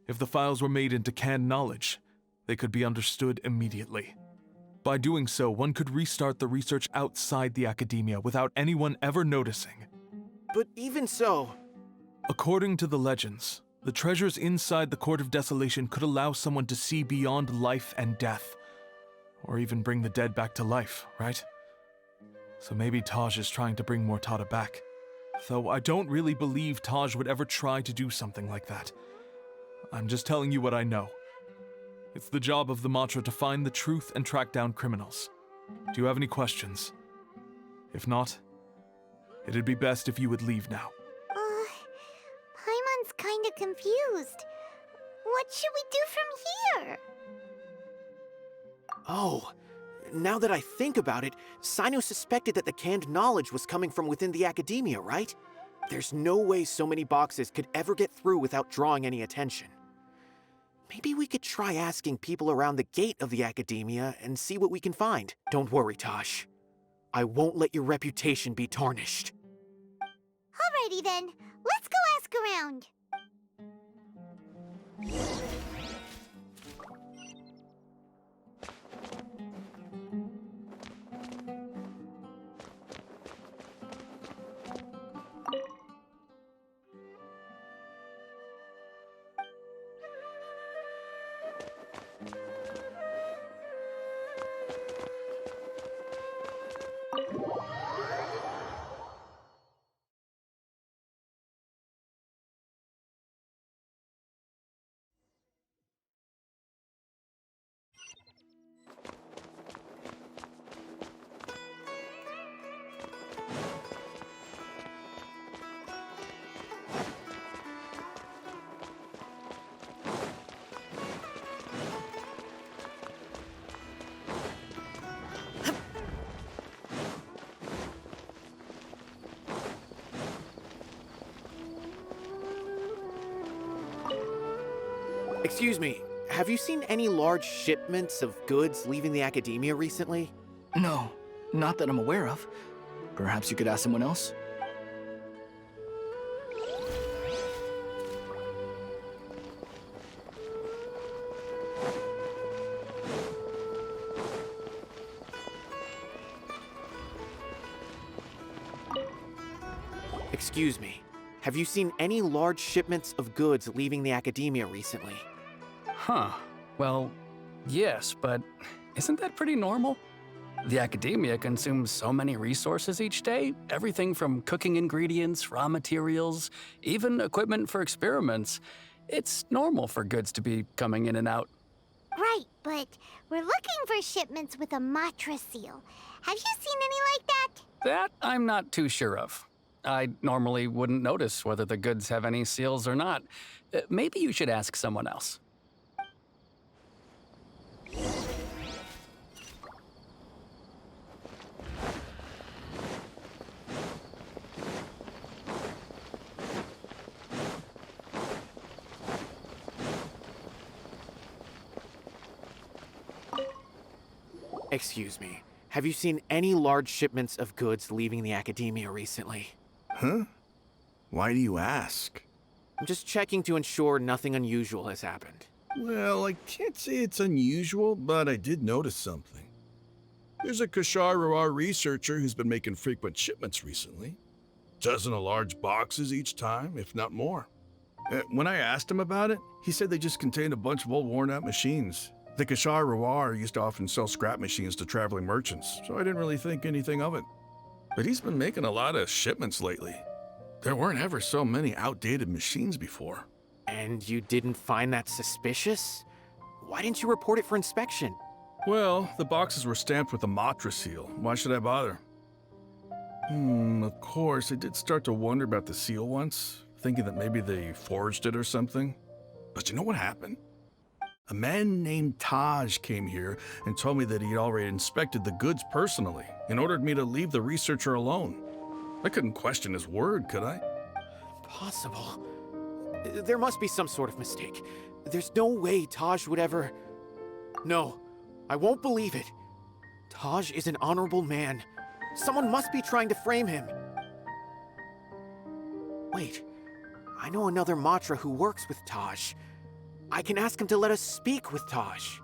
if the files were made into canned knowledge, they could be understood immediately. By doing so, one could restart the research outside the academia without anyone ever noticing. But even so... According to the legends, the treasures inside the Court of Desolation could allow someone to see beyond life and death. Or even bring the dead back to life, right? So maybe Taj is trying to bring Mortada back. Though I don't really believe Taj would ever try to do something like that. I'm just telling you what I know. It's the job of the Matra to find the truth and track down criminals. Do you have any questions? If not, it'd be best if you would leave now. Paimon's kinda confused. What should we do from here? Oh, now that I think about it, Cyno suspected that the canned knowledge was coming from within the academia, right? There's no way so many boxes could ever get through without drawing any attention. Maybe we could try asking people around the gate of the academia and see what we can find. Don't worry, Taj. I won't let your reputation be tarnished. Alrighty then, let's go ask around. Excuse me, have you seen any large shipments of goods leaving the academia recently? No, not that I'm aware of. Perhaps you could ask someone else? Excuse me, have you seen any large shipments of goods leaving the academia recently? Huh. Well, yes, but isn't that pretty normal? The academia consumes so many resources each day, everything from cooking ingredients, raw materials, even equipment for experiments. It's normal for goods to be coming in and out. Right, but we're looking for shipments with a Matra seal. Have you seen any like that? That I'm not too sure of. I normally wouldn't notice whether the goods have any seals or not. Maybe you should ask someone else. Excuse me, have you seen any large shipments of goods leaving the academia recently? Huh? Why do you ask? I'm just checking to ensure nothing unusual has happened. Well, I can't say it's unusual, but I did notice something. There's a Kashar researcher who's been making frequent shipments recently. Dozen of large boxes each time, if not more. When I asked him about it, he said they just contained a bunch of old worn-out machines. The Kashar Rawar used to often sell scrap machines to traveling merchants, so I didn't really think anything of it. But he's been making a lot of shipments lately. There weren't ever so many outdated machines before. And you didn't find that suspicious? Why didn't you report it for inspection? Well, the boxes were stamped with a Matra seal. Why should I bother? Of course, I did start to wonder about the seal once, thinking that maybe they forged it or something. But you know what happened? A man named Taj came here and told me that he'd already inspected the goods personally and ordered me to leave the researcher alone. I couldn't question his word, could I? Possible. There must be some sort of mistake. There's no way Taj would ever... No, I won't believe it. Taj is an honorable man. Someone must be trying to frame him. Wait, I know another Matra who works with Taj. I can ask him to let us speak with Taj.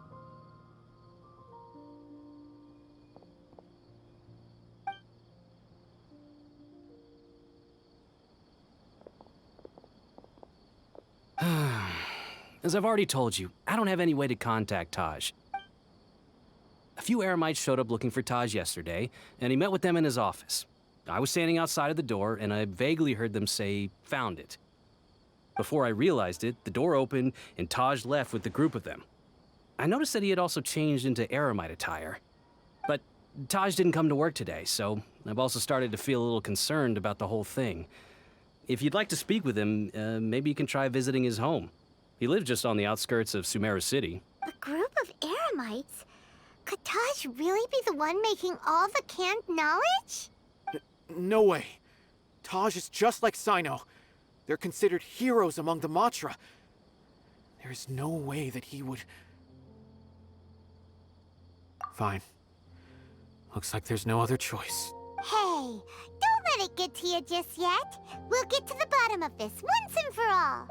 As I've already told you, I don't have any way to contact Taj. A few Eremites showed up looking for Taj yesterday, and he met with them in his office. I was standing outside of the door, and I vaguely heard them say, "Found it." Before I realized it, the door opened, and Taj left with the group of them. I noticed that he had also changed into Eremite attire. But Taj didn't come to work today, so I've also started to feel a little concerned about the whole thing. If you'd like to speak with him, maybe you can try visiting his home. He lives just on the outskirts of Sumeru City. A group of Eremites? Could Taj really be the one making all the canned knowledge? No way. Taj is just like Cyno. They're considered heroes among the Matra. There is no way that he would... Fine. Looks like there's no other choice. Hey, don't let it get to you just yet. We'll get to the bottom of this once and for all.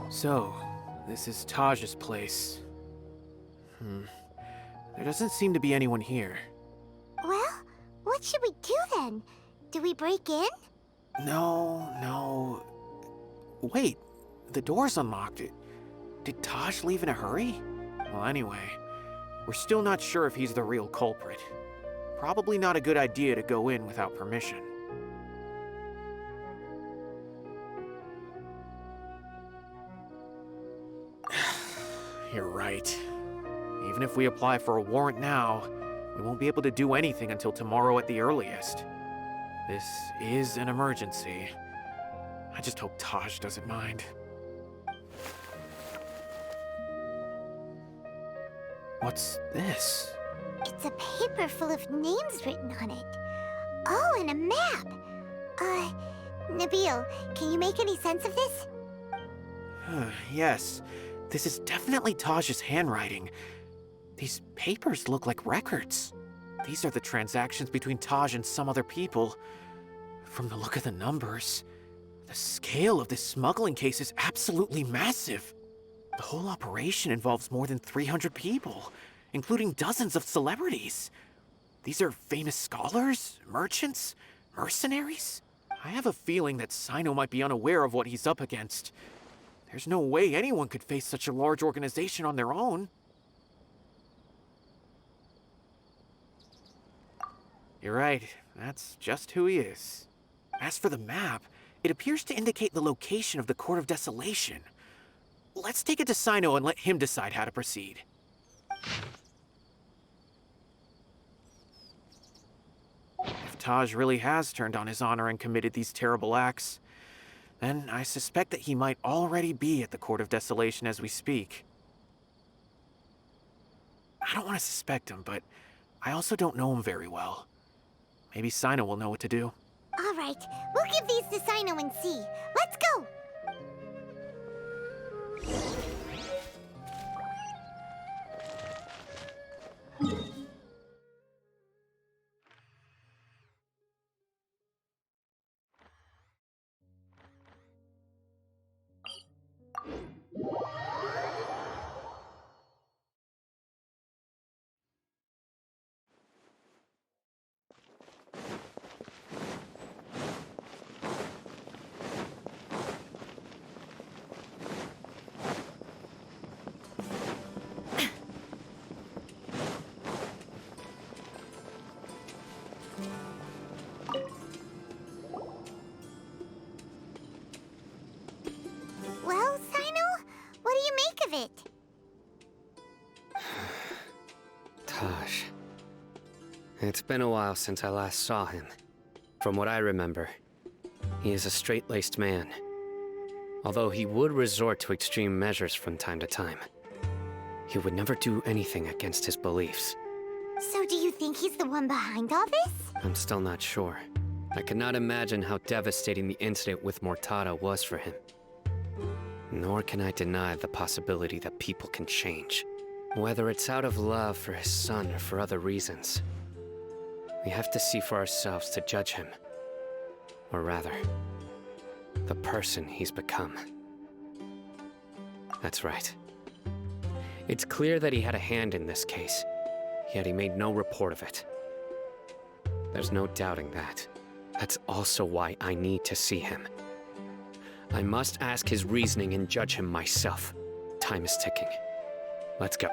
So, this is Taj's place. There doesn't seem to be anyone here. Well, what should we do then? Do we break in? No. Wait, the door's unlocked. Did Taj leave in a hurry? Well, anyway, we're still not sure if he's the real culprit. Probably not a good idea to go in without permission. You're right. Even if we apply for a warrant now, we won't be able to do anything until tomorrow at the earliest. This is an emergency. I just hope Taj doesn't mind. What's this? It's a paper full of names written on it. Oh, and a map. Nabil, can you make any sense of this? Yes, this is definitely Taj's handwriting. These papers look like records. These are the transactions between Taj and some other people. From the look of the numbers, the scale of this smuggling case is absolutely massive. The whole operation involves more than 300 people, including dozens of celebrities. These are famous scholars, merchants, mercenaries. I have a feeling that Cyno might be unaware of what he's up against. There's no way anyone could face such a large organization on their own. You're right, that's just who he is. As for the map, it appears to indicate the location of the Court of Desolation. Let's take it to Cyno and let him decide how to proceed. If Taj really has turned on his honor and committed these terrible acts, then I suspect that he might already be at the Court of Desolation as we speak. I don't want to suspect him, but I also don't know him very well. Maybe Cyno will know what to do. Alright, we'll give these to Cyno and see. Let's go! Well, Cyno, what do you make of it? Taj. It's been a while since I last saw him. From what I remember, he is a straight-laced man. Although he would resort to extreme measures from time to time, he would never do anything against his beliefs. So do you think he's the one behind all this? I'm still not sure. I cannot imagine how devastating the incident with Mortada was for him. Nor can I deny the possibility that people can change. Whether it's out of love for his son or for other reasons. We have to see for ourselves to judge him. Or rather, the person he's become. That's right. It's clear that he had a hand in this case, yet he made no report of it. There's no doubting that. That's also why I need to see him. I must ask his reasoning and judge him myself. Time is ticking. Let's go.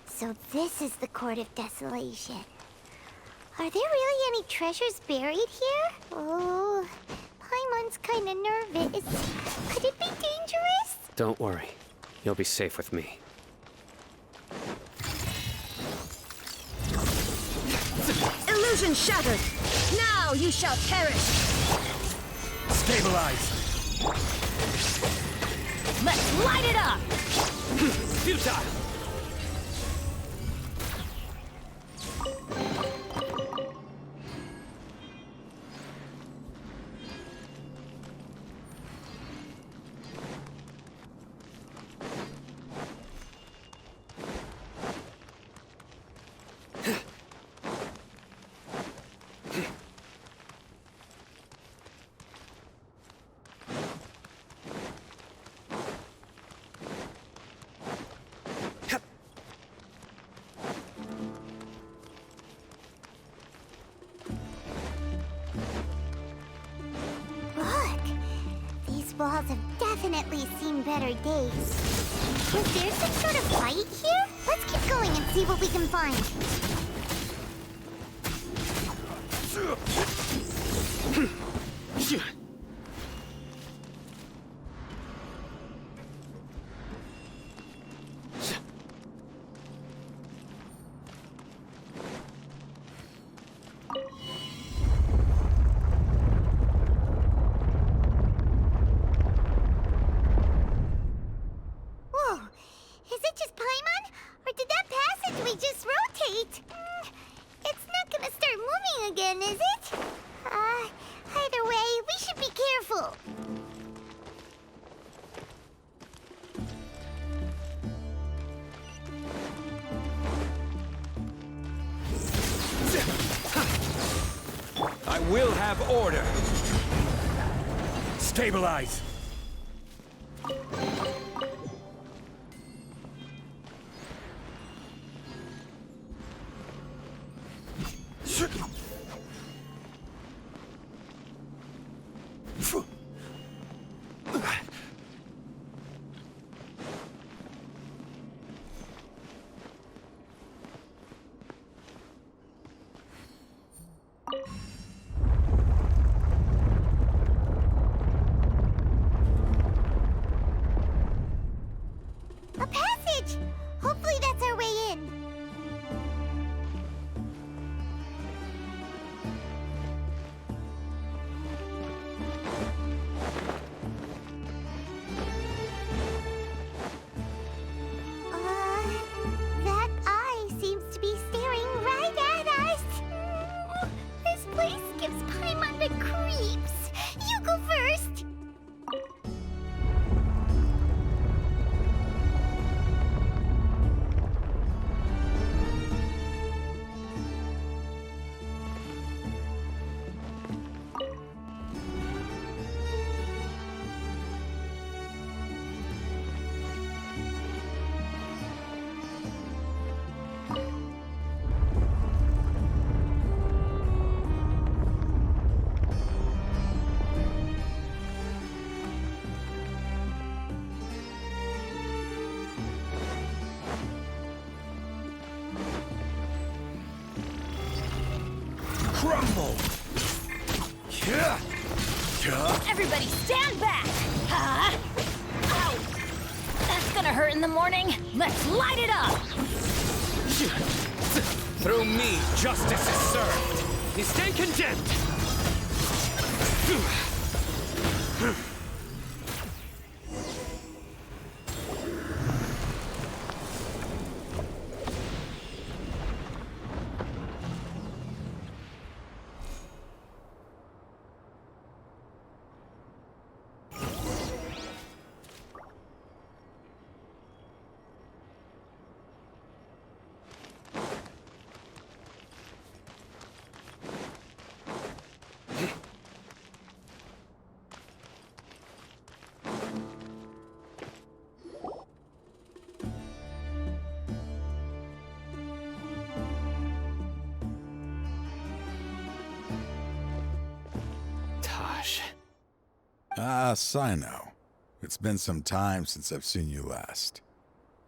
So this is the Court of Desolation. Are there really any treasures buried here? Oh, Paimon's kinda nervous. Could it be dangerous? Don't worry. You'll be safe with me. Illusion shattered! Now you shall perish! Stabilize! Let's light it up! Futile! Walls have definitely seen better days. Was there some sort of fight here? Let's keep going and see what we can find. I will have order! Stabilize! A passage! Hopefully that's our way in. That eye seems to be staring right at us. This place gives Paimon the creeps. You go first. Crumble! Everybody stand back! Huh? Ow! That's gonna hurt in the morning. Let's light it up! Through me, justice is served! You stand condemned! Ah, Cyno. It's been some time since I've seen you last.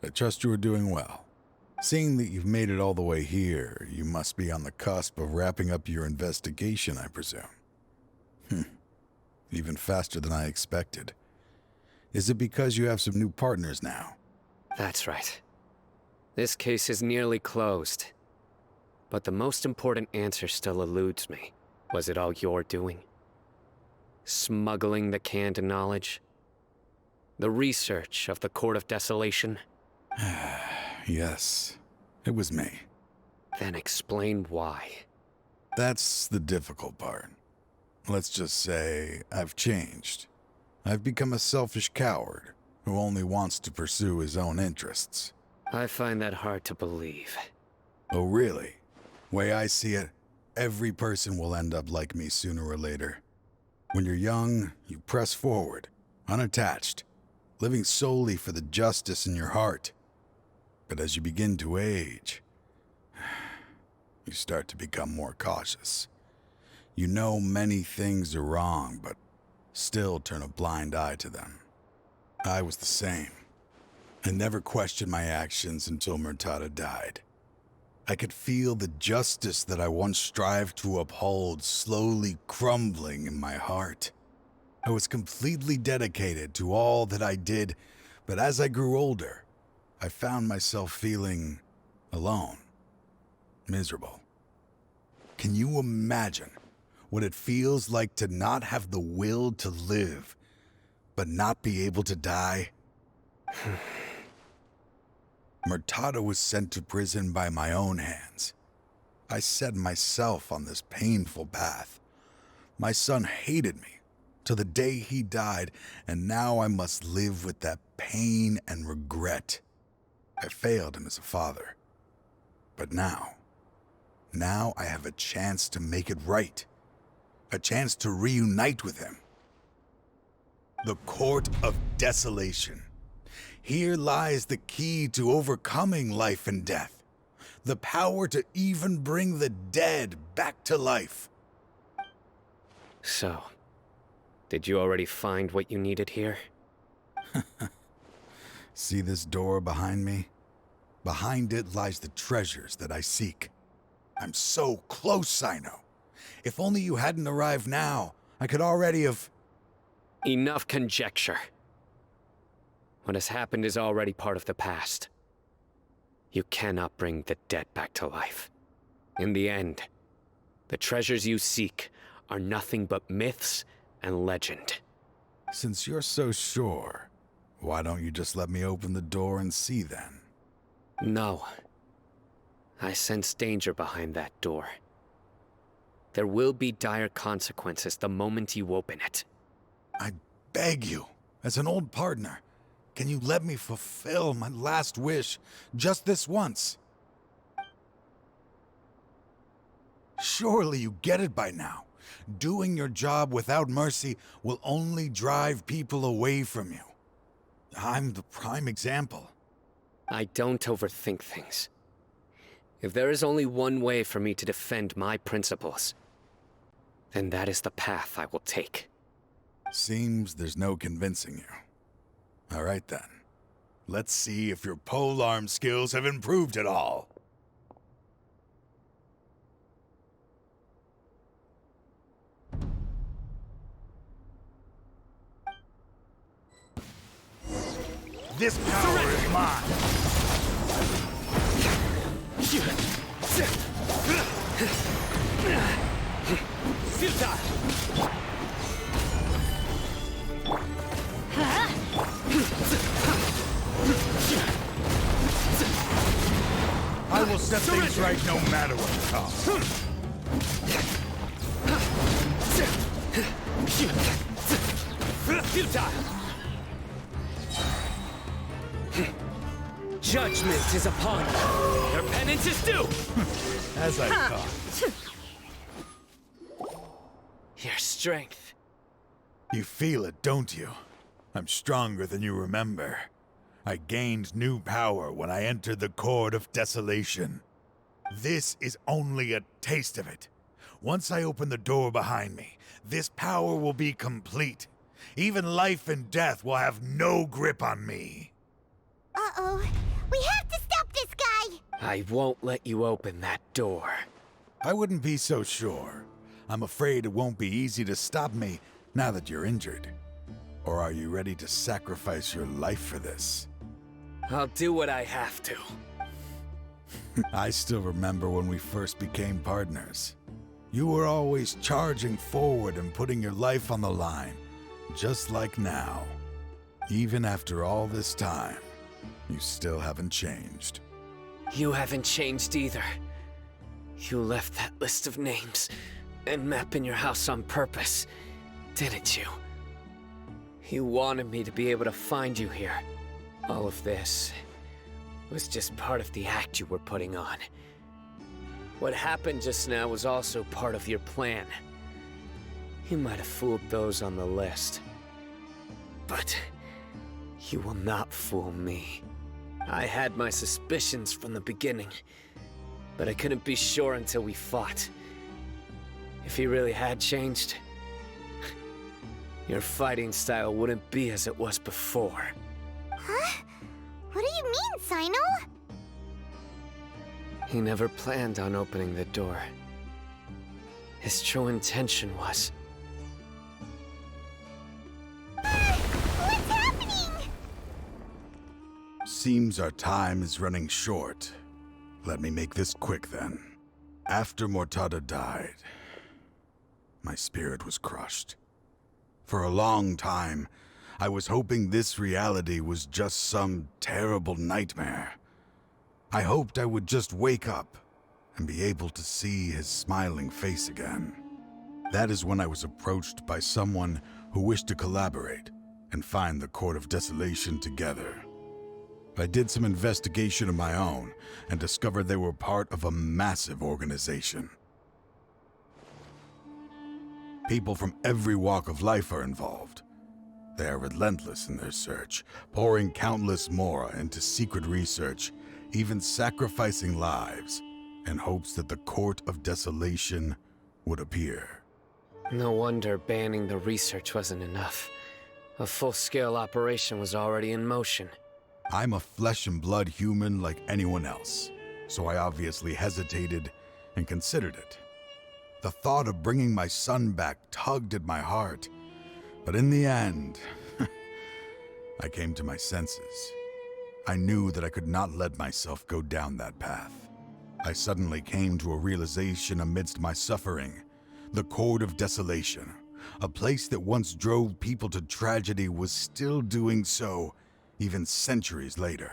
I trust you are doing well. Seeing that you've made it all the way here, you must be on the cusp of wrapping up your investigation, I presume. Even faster than I expected. Is it because you have some new partners now? That's right. This case is nearly closed. But the most important answer still eludes me. Was it all your doing? Smuggling the canned knowledge? The research of the Court of Desolation? Yes, it was me. Then explain why. That's the difficult part. Let's just say I've changed. I've become a selfish coward who only wants to pursue his own interests. I find that hard to believe. Oh, really? Way I see it, every person will end up like me sooner or later. When you're young, you press forward, unattached, living solely for the justice in your heart. But as you begin to age, you start to become more cautious. You know many things are wrong, but still turn a blind eye to them. I was the same. I never questioned my actions until Murtada died. I could feel the justice that I once strived to uphold slowly crumbling in my heart. I was completely dedicated to all that I did, but as I grew older, I found myself feeling alone, miserable. Can you imagine what it feels like to not have the will to live, but not be able to die? Murtada was sent to prison by my own hands. I set myself on this painful path. My son hated me till the day he died, and now I must live with that pain and regret. I failed him as a father. But now I have a chance to make it right. A chance to reunite with him. The Court of Desolation. Here lies the key to overcoming life and death. The power to even bring the dead back to life. So, did you already find what you needed here? See this door behind me? Behind it lies the treasures that I seek. I'm so close, Cyno. If only you hadn't arrived now, I could already have... Enough conjecture. What has happened is already part of the past. You cannot bring the dead back to life. In the end, the treasures you seek are nothing but myths and legend. Since you're so sure, why don't you just let me open the door and see then? No. I sense danger behind that door. There will be dire consequences the moment you open it. I beg you, as an old partner, can you let me fulfill my last wish just this once? Surely you get it by now. Doing your job without mercy will only drive people away from you. I'm the prime example. I don't overthink things. If there is only one way for me to defend my principles, then that is the path I will take. Seems there's no convincing you. All right then. Let's see if your polearm skills have improved at all. This power is mine! I will set things right no matter what comes. Judgment is upon you. Your penance is due. As I thought. Your strength. You feel it, don't you? I'm stronger than you remember. I gained new power when I entered the Court of Desolation. This is only a taste of it. Once I open the door behind me, this power will be complete. Even life and death will have no grip on me. Uh-oh. We have to stop this guy! I won't let you open that door. I wouldn't be so sure. I'm afraid it won't be easy to stop me now that you're injured. Or are you ready to sacrifice your life for this? I'll do what I have to. I still remember when we first became partners. You were always charging forward and putting your life on the line, just like now. Even after all this time, you still haven't changed. You haven't changed either. You left that list of names and map in your house on purpose, didn't you? You wanted me to be able to find you here. All of this was just part of the act you were putting on. What happened just now was also part of your plan. You might have fooled those on the list, but you will not fool me. I had my suspicions from the beginning, but I couldn't be sure until we fought. If he really had changed, your fighting style wouldn't be as it was before. Huh? What do you mean, Cyno? He never planned on opening the door. His true intention was... What's happening? Seems our time is running short. Let me make this quick then. After Mortada died, my spirit was crushed. For a long time, I was hoping this reality was just some terrible nightmare. I hoped I would just wake up and be able to see his smiling face again. That is when I was approached by someone who wished to collaborate and find the Court of Desolation together. I did some investigation of my own and discovered they were part of a massive organization. People from every walk of life are involved. They are relentless in their search, pouring countless mora into secret research, even sacrificing lives in hopes that the Court of Desolation would appear. No wonder banning the research wasn't enough. A full-scale operation was already in motion. I'm a flesh and blood human like anyone else, so I obviously hesitated and considered it. The thought of bringing my son back tugged at my heart, but in the end, I came to my senses. I knew that I could not let myself go down that path. I suddenly came to a realization amidst my suffering. The Court of Desolation, a place that once drove people to tragedy, was still doing so, even centuries later.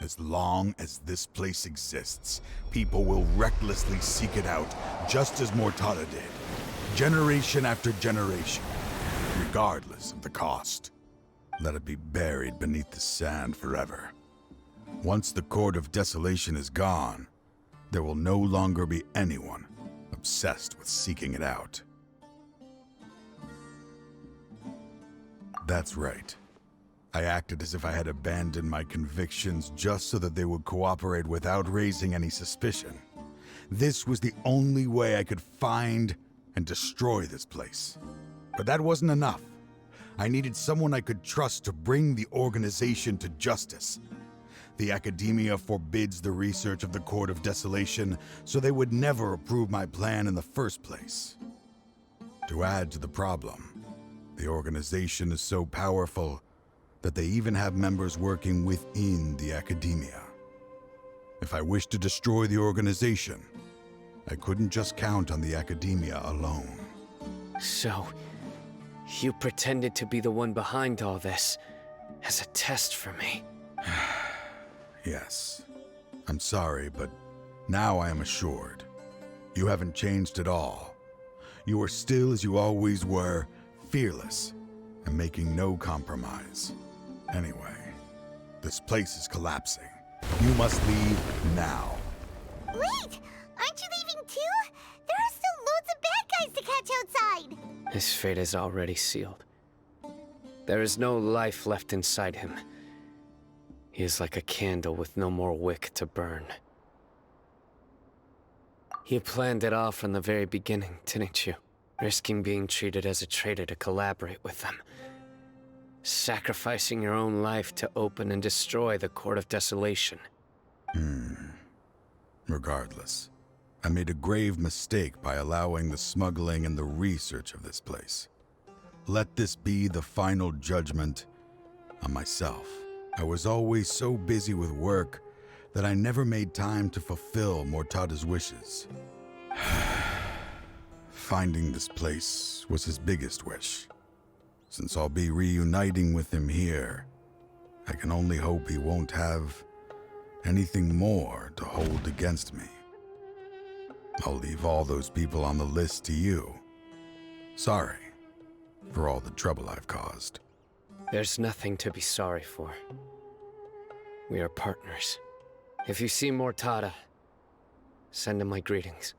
As long as this place exists, people will recklessly seek it out, just as Mortada did, generation after generation, regardless of the cost. Let it be buried beneath the sand forever. Once the Court of Desolation is gone, there will no longer be anyone obsessed with seeking it out. That's right. I acted as if I had abandoned my convictions just so that they would cooperate without raising any suspicion. This was the only way I could find and destroy this place. But that wasn't enough. I needed someone I could trust to bring the organization to justice. The Academia forbids the research of the Court of Desolation, so they would never approve my plan in the first place. To add to the problem, the organization is so powerful that they even have members working within the Academia. If I wished to destroy the organization, I couldn't just count on the Academia alone. So, you pretended to be the one behind all this, as a test for me. Yes. I'm sorry, but now I am assured. You haven't changed at all. You are still as you always were, fearless, and making no compromise. Anyway, this place is collapsing. You must leave now. Wait! Aren't you leaving too? There are still loads of bad guys to catch outside! His fate is already sealed. There is no life left inside him. He is like a candle with no more wick to burn. You planned it all from the very beginning, didn't you? Risking being treated as a traitor to collaborate with them. Sacrificing your own life to open and destroy the Court of Desolation. Regardless, I made a grave mistake by allowing the smuggling and the research of this place. Let this be the final judgment on myself I was always so busy with work that I never made time to fulfill Mortada's wishes. Finding this place was his biggest wish. Since I'll be reuniting with him here, I can only hope he won't have anything more to hold against me. I'll leave all those people on the list to you. Sorry for all the trouble I've caused. There's nothing to be sorry for. We are partners. If you see Mortada, send him my greetings.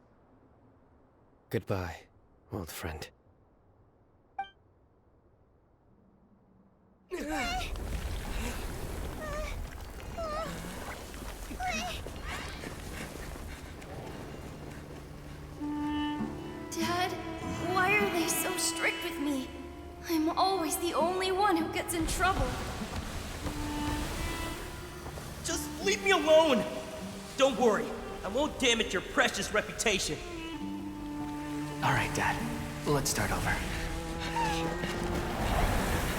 Goodbye, old friend. Dad, why are they so strict with me? I'm always the only one who gets in trouble. Just leave me alone! Don't worry, I won't damage your precious reputation. All right, Dad. Let's start over.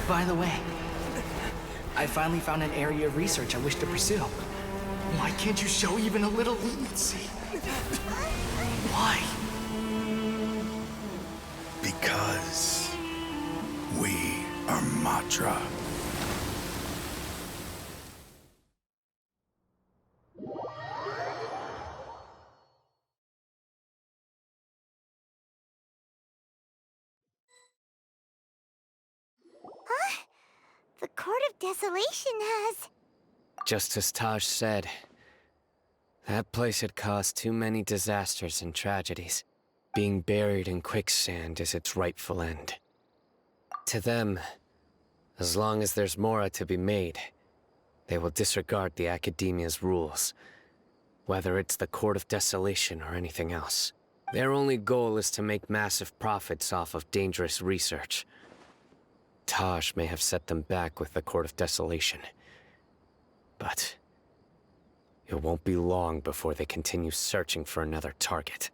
By the way, I finally found an area of research I wish to pursue. Why can't you show even a little leniency? Why? Because we are Matra. Huh? The Court of Desolation has... Just as Taj said, that place had caused too many disasters and tragedies. Being buried in quicksand is its rightful end. To them, as long as there's Mora to be made, they will disregard the Academia's rules, whether it's the Court of Desolation or anything else. Their only goal is to make massive profits off of dangerous research. Taj may have set them back with the Court of Desolation, but it won't be long before they continue searching for another target.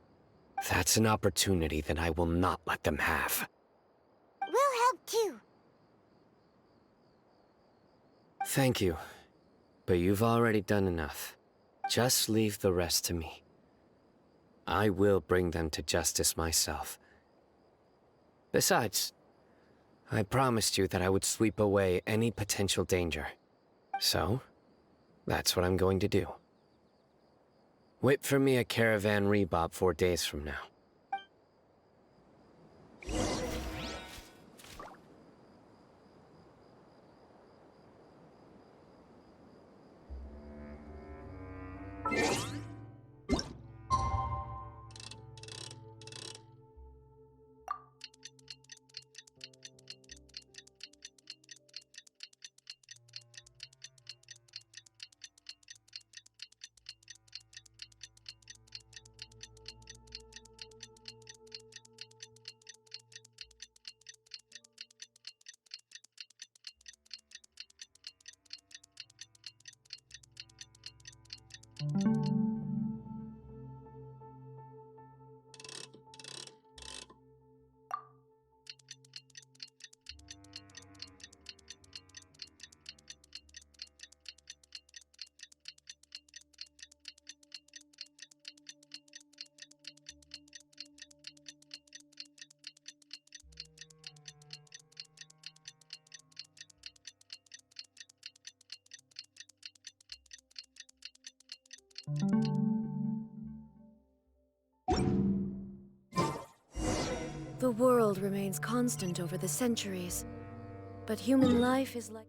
That's an opportunity that I will not let them have. We'll help too. Thank you, but you've already done enough. Just leave the rest to me. I will bring them to justice myself. Besides, I promised you that I would sweep away any potential danger. So, that's what I'm going to do. Wait for me at Caravan Rebob 4 days from now. The world remains constant over the centuries, but human life is like...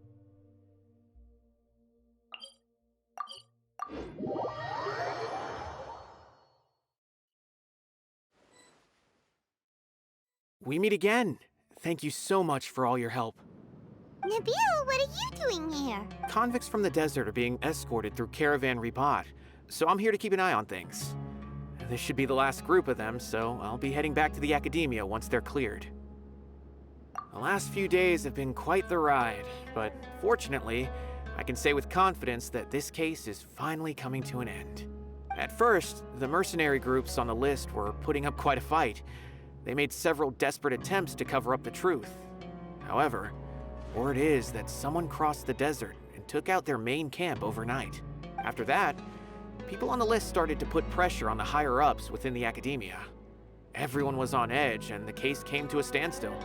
We meet again. Thank you so much for all your help. Nabil, what are you doing here? Convicts from the desert are being escorted through Caravan Rebob, so I'm here to keep an eye on things. This should be the last group of them, so I'll be heading back to the Academia once they're cleared. The last few days have been quite the ride, but fortunately, I can say with confidence that this case is finally coming to an end. At first, the mercenary groups on the list were putting up quite a fight. They made several desperate attempts to cover up the truth. However, word is that someone crossed the desert and took out their main camp overnight. After that, people on the list started to put pressure on the higher-ups within the academia. Everyone was on edge, and the case came to a standstill.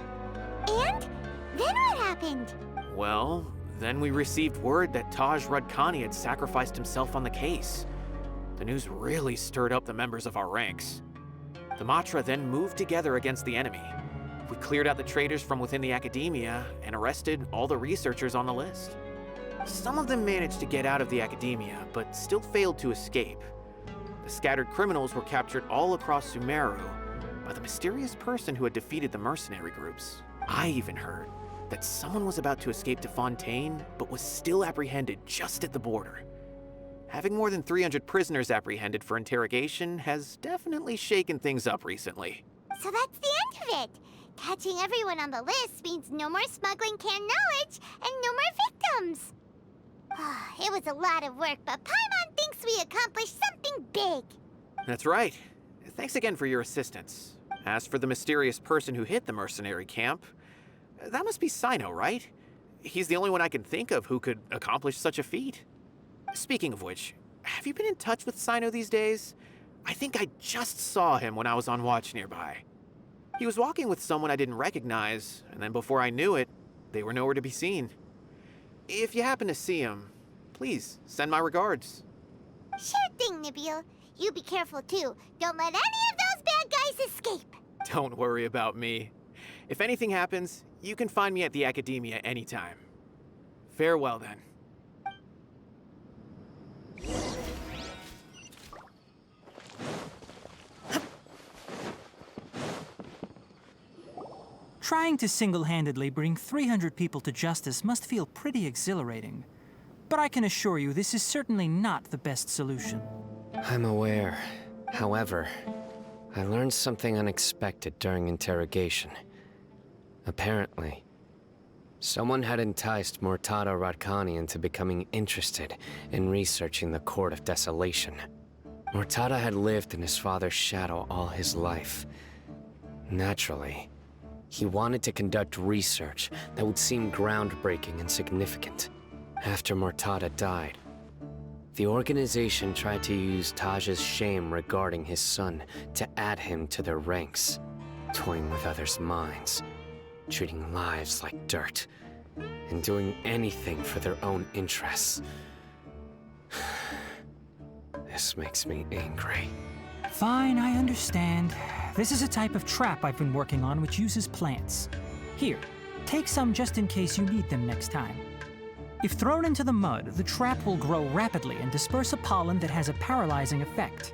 And? Then what happened? Well, then we received word that Taj Radkani had sacrificed himself on the case. The news really stirred up the members of our ranks. The Matra then moved together against the enemy. We cleared out the traitors from within the academia and arrested all the researchers on the list. Some of them managed to get out of the academia, but still failed to escape. The scattered criminals were captured all across Sumeru by the mysterious person who had defeated the mercenary groups. I even heard that someone was about to escape to Fontaine, but was still apprehended just at the border. Having more than 300 prisoners apprehended for interrogation has definitely shaken things up recently. So that's the end of it. Catching everyone on the list means no more smuggling canned knowledge and no more victims. It was a lot of work, but Paimon thinks we accomplished something big. That's right. Thanks again for your assistance. As for the mysterious person who hit the mercenary camp, that must be Cyno, right? He's the only one I can think of who could accomplish such a feat. Speaking of which, have you been in touch with Cyno these days? I think I just saw him when I was on watch nearby. He was walking with someone I didn't recognize, and then before I knew it, they were nowhere to be seen. If you happen to see him, please send my regards. Sure thing, Nabil. You be careful too. Don't let any of those bad guys escape. Don't worry about me. If anything happens, you can find me at the Academia anytime. Farewell then. Trying to single-handedly bring 300 people to justice must feel pretty exhilarating. But I can assure you this is certainly not the best solution. I'm aware. However, I learned something unexpected during interrogation. Apparently, someone had enticed Taj Radkani into becoming interested in researching the Court of Desolation. Mortada had lived in his father's shadow all his life. Naturally, he wanted to conduct research that would seem groundbreaking and significant. After Mortada died, the organization tried to use Taj's shame regarding his son to add him to their ranks, toying with others' minds, treating lives like dirt, and doing anything for their own interests. This makes me angry. Fine, I understand. This is a type of trap I've been working on which uses plants. Here, take some just in case you need them next time. If thrown into the mud, the trap will grow rapidly and disperse a pollen that has a paralyzing effect.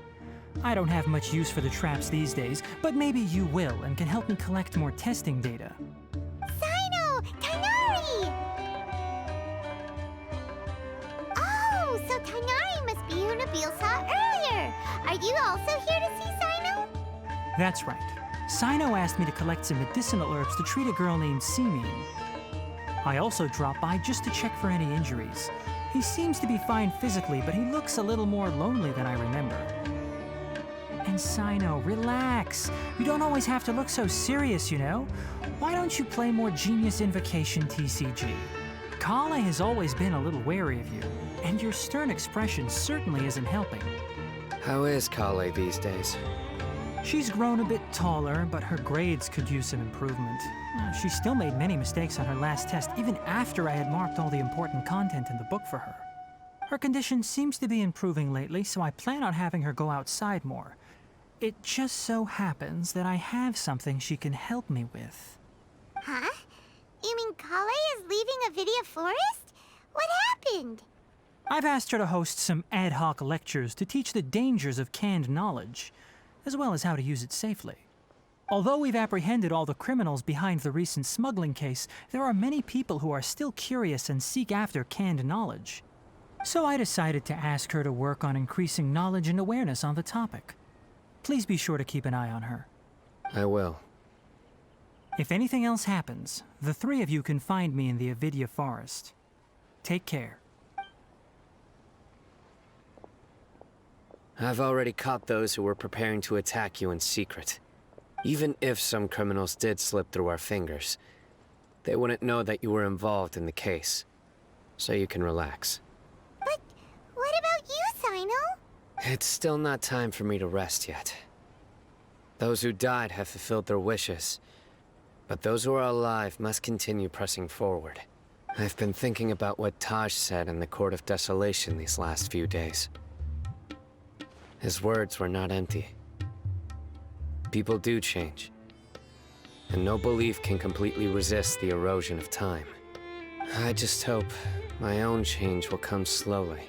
I don't have much use for the traps these days, but maybe you will and can help me collect more testing data. Cyno! Tighnari! Oh, so Tighnari must be who Nabil saw earlier. Are you also here to see Cyno? That's right. Cyno asked me to collect some medicinal herbs to treat a girl named Simin. I also dropped by just to check for any injuries. He seems to be fine physically, but he looks a little more lonely than I remember. And Cyno, relax. You don't always have to look so serious, you know? Why don't you play more Genius Invocation TCG? Kale has always been a little wary of you, and your stern expression certainly isn't helping. How is Kale these days? She's grown a bit taller, but her grades could use some improvement. She still made many mistakes on her last test, even after I had marked all the important content in the book for her. Her condition seems to be improving lately, so I plan on having her go outside more. It just so happens that I have something she can help me with. Huh? You mean Kale is leaving Avidia Forest? What happened? I've asked her to host some ad hoc lectures to teach the dangers of canned knowledge, as well as how to use it safely. Although we've apprehended all the criminals behind the recent smuggling case, there are many people who are still curious and seek after canned knowledge. So I decided to ask her to work on increasing knowledge and awareness on the topic. Please be sure to keep an eye on her. I will. If anything else happens, the three of you can find me in the Avidia Forest. Take care. I've already caught those who were preparing to attack you in secret. Even if some criminals did slip through our fingers, they wouldn't know that you were involved in the case. so you can relax. But what about you, Cyno? It's still not time for me to rest yet. Those who died have fulfilled their wishes, but those who are alive must continue pressing forward. I've been thinking about what Taj said in the Court of Desolation these last few days. His words were not empty. People do change, and no belief can completely resist the erosion of time. I just hope my own change will come slowly,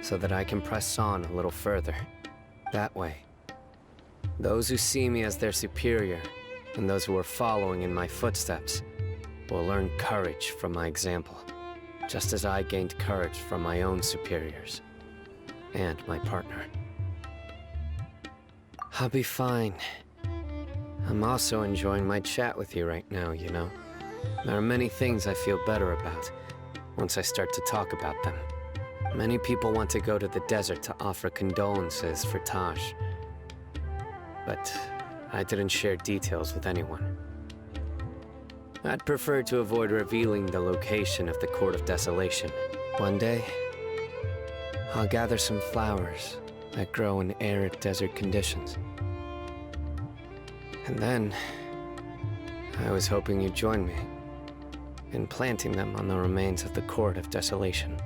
so that I can press on a little further. That way, those who see me as their superior, and those who are following in my footsteps, will learn courage from my example, just as I gained courage from my own superiors, and my partner. I'll be fine. I'm also enjoying my chat with you right now, you know. There are many things I feel better about once I start to talk about them. Many people want to go to the desert to offer condolences for Taj, but I didn't share details with anyone. I'd prefer to avoid revealing the location of the Court of Desolation. One day, I'll gather some flowers that grow in arid desert conditions. And then, I was hoping you'd join me in planting them on the remains of the Court of Desolation.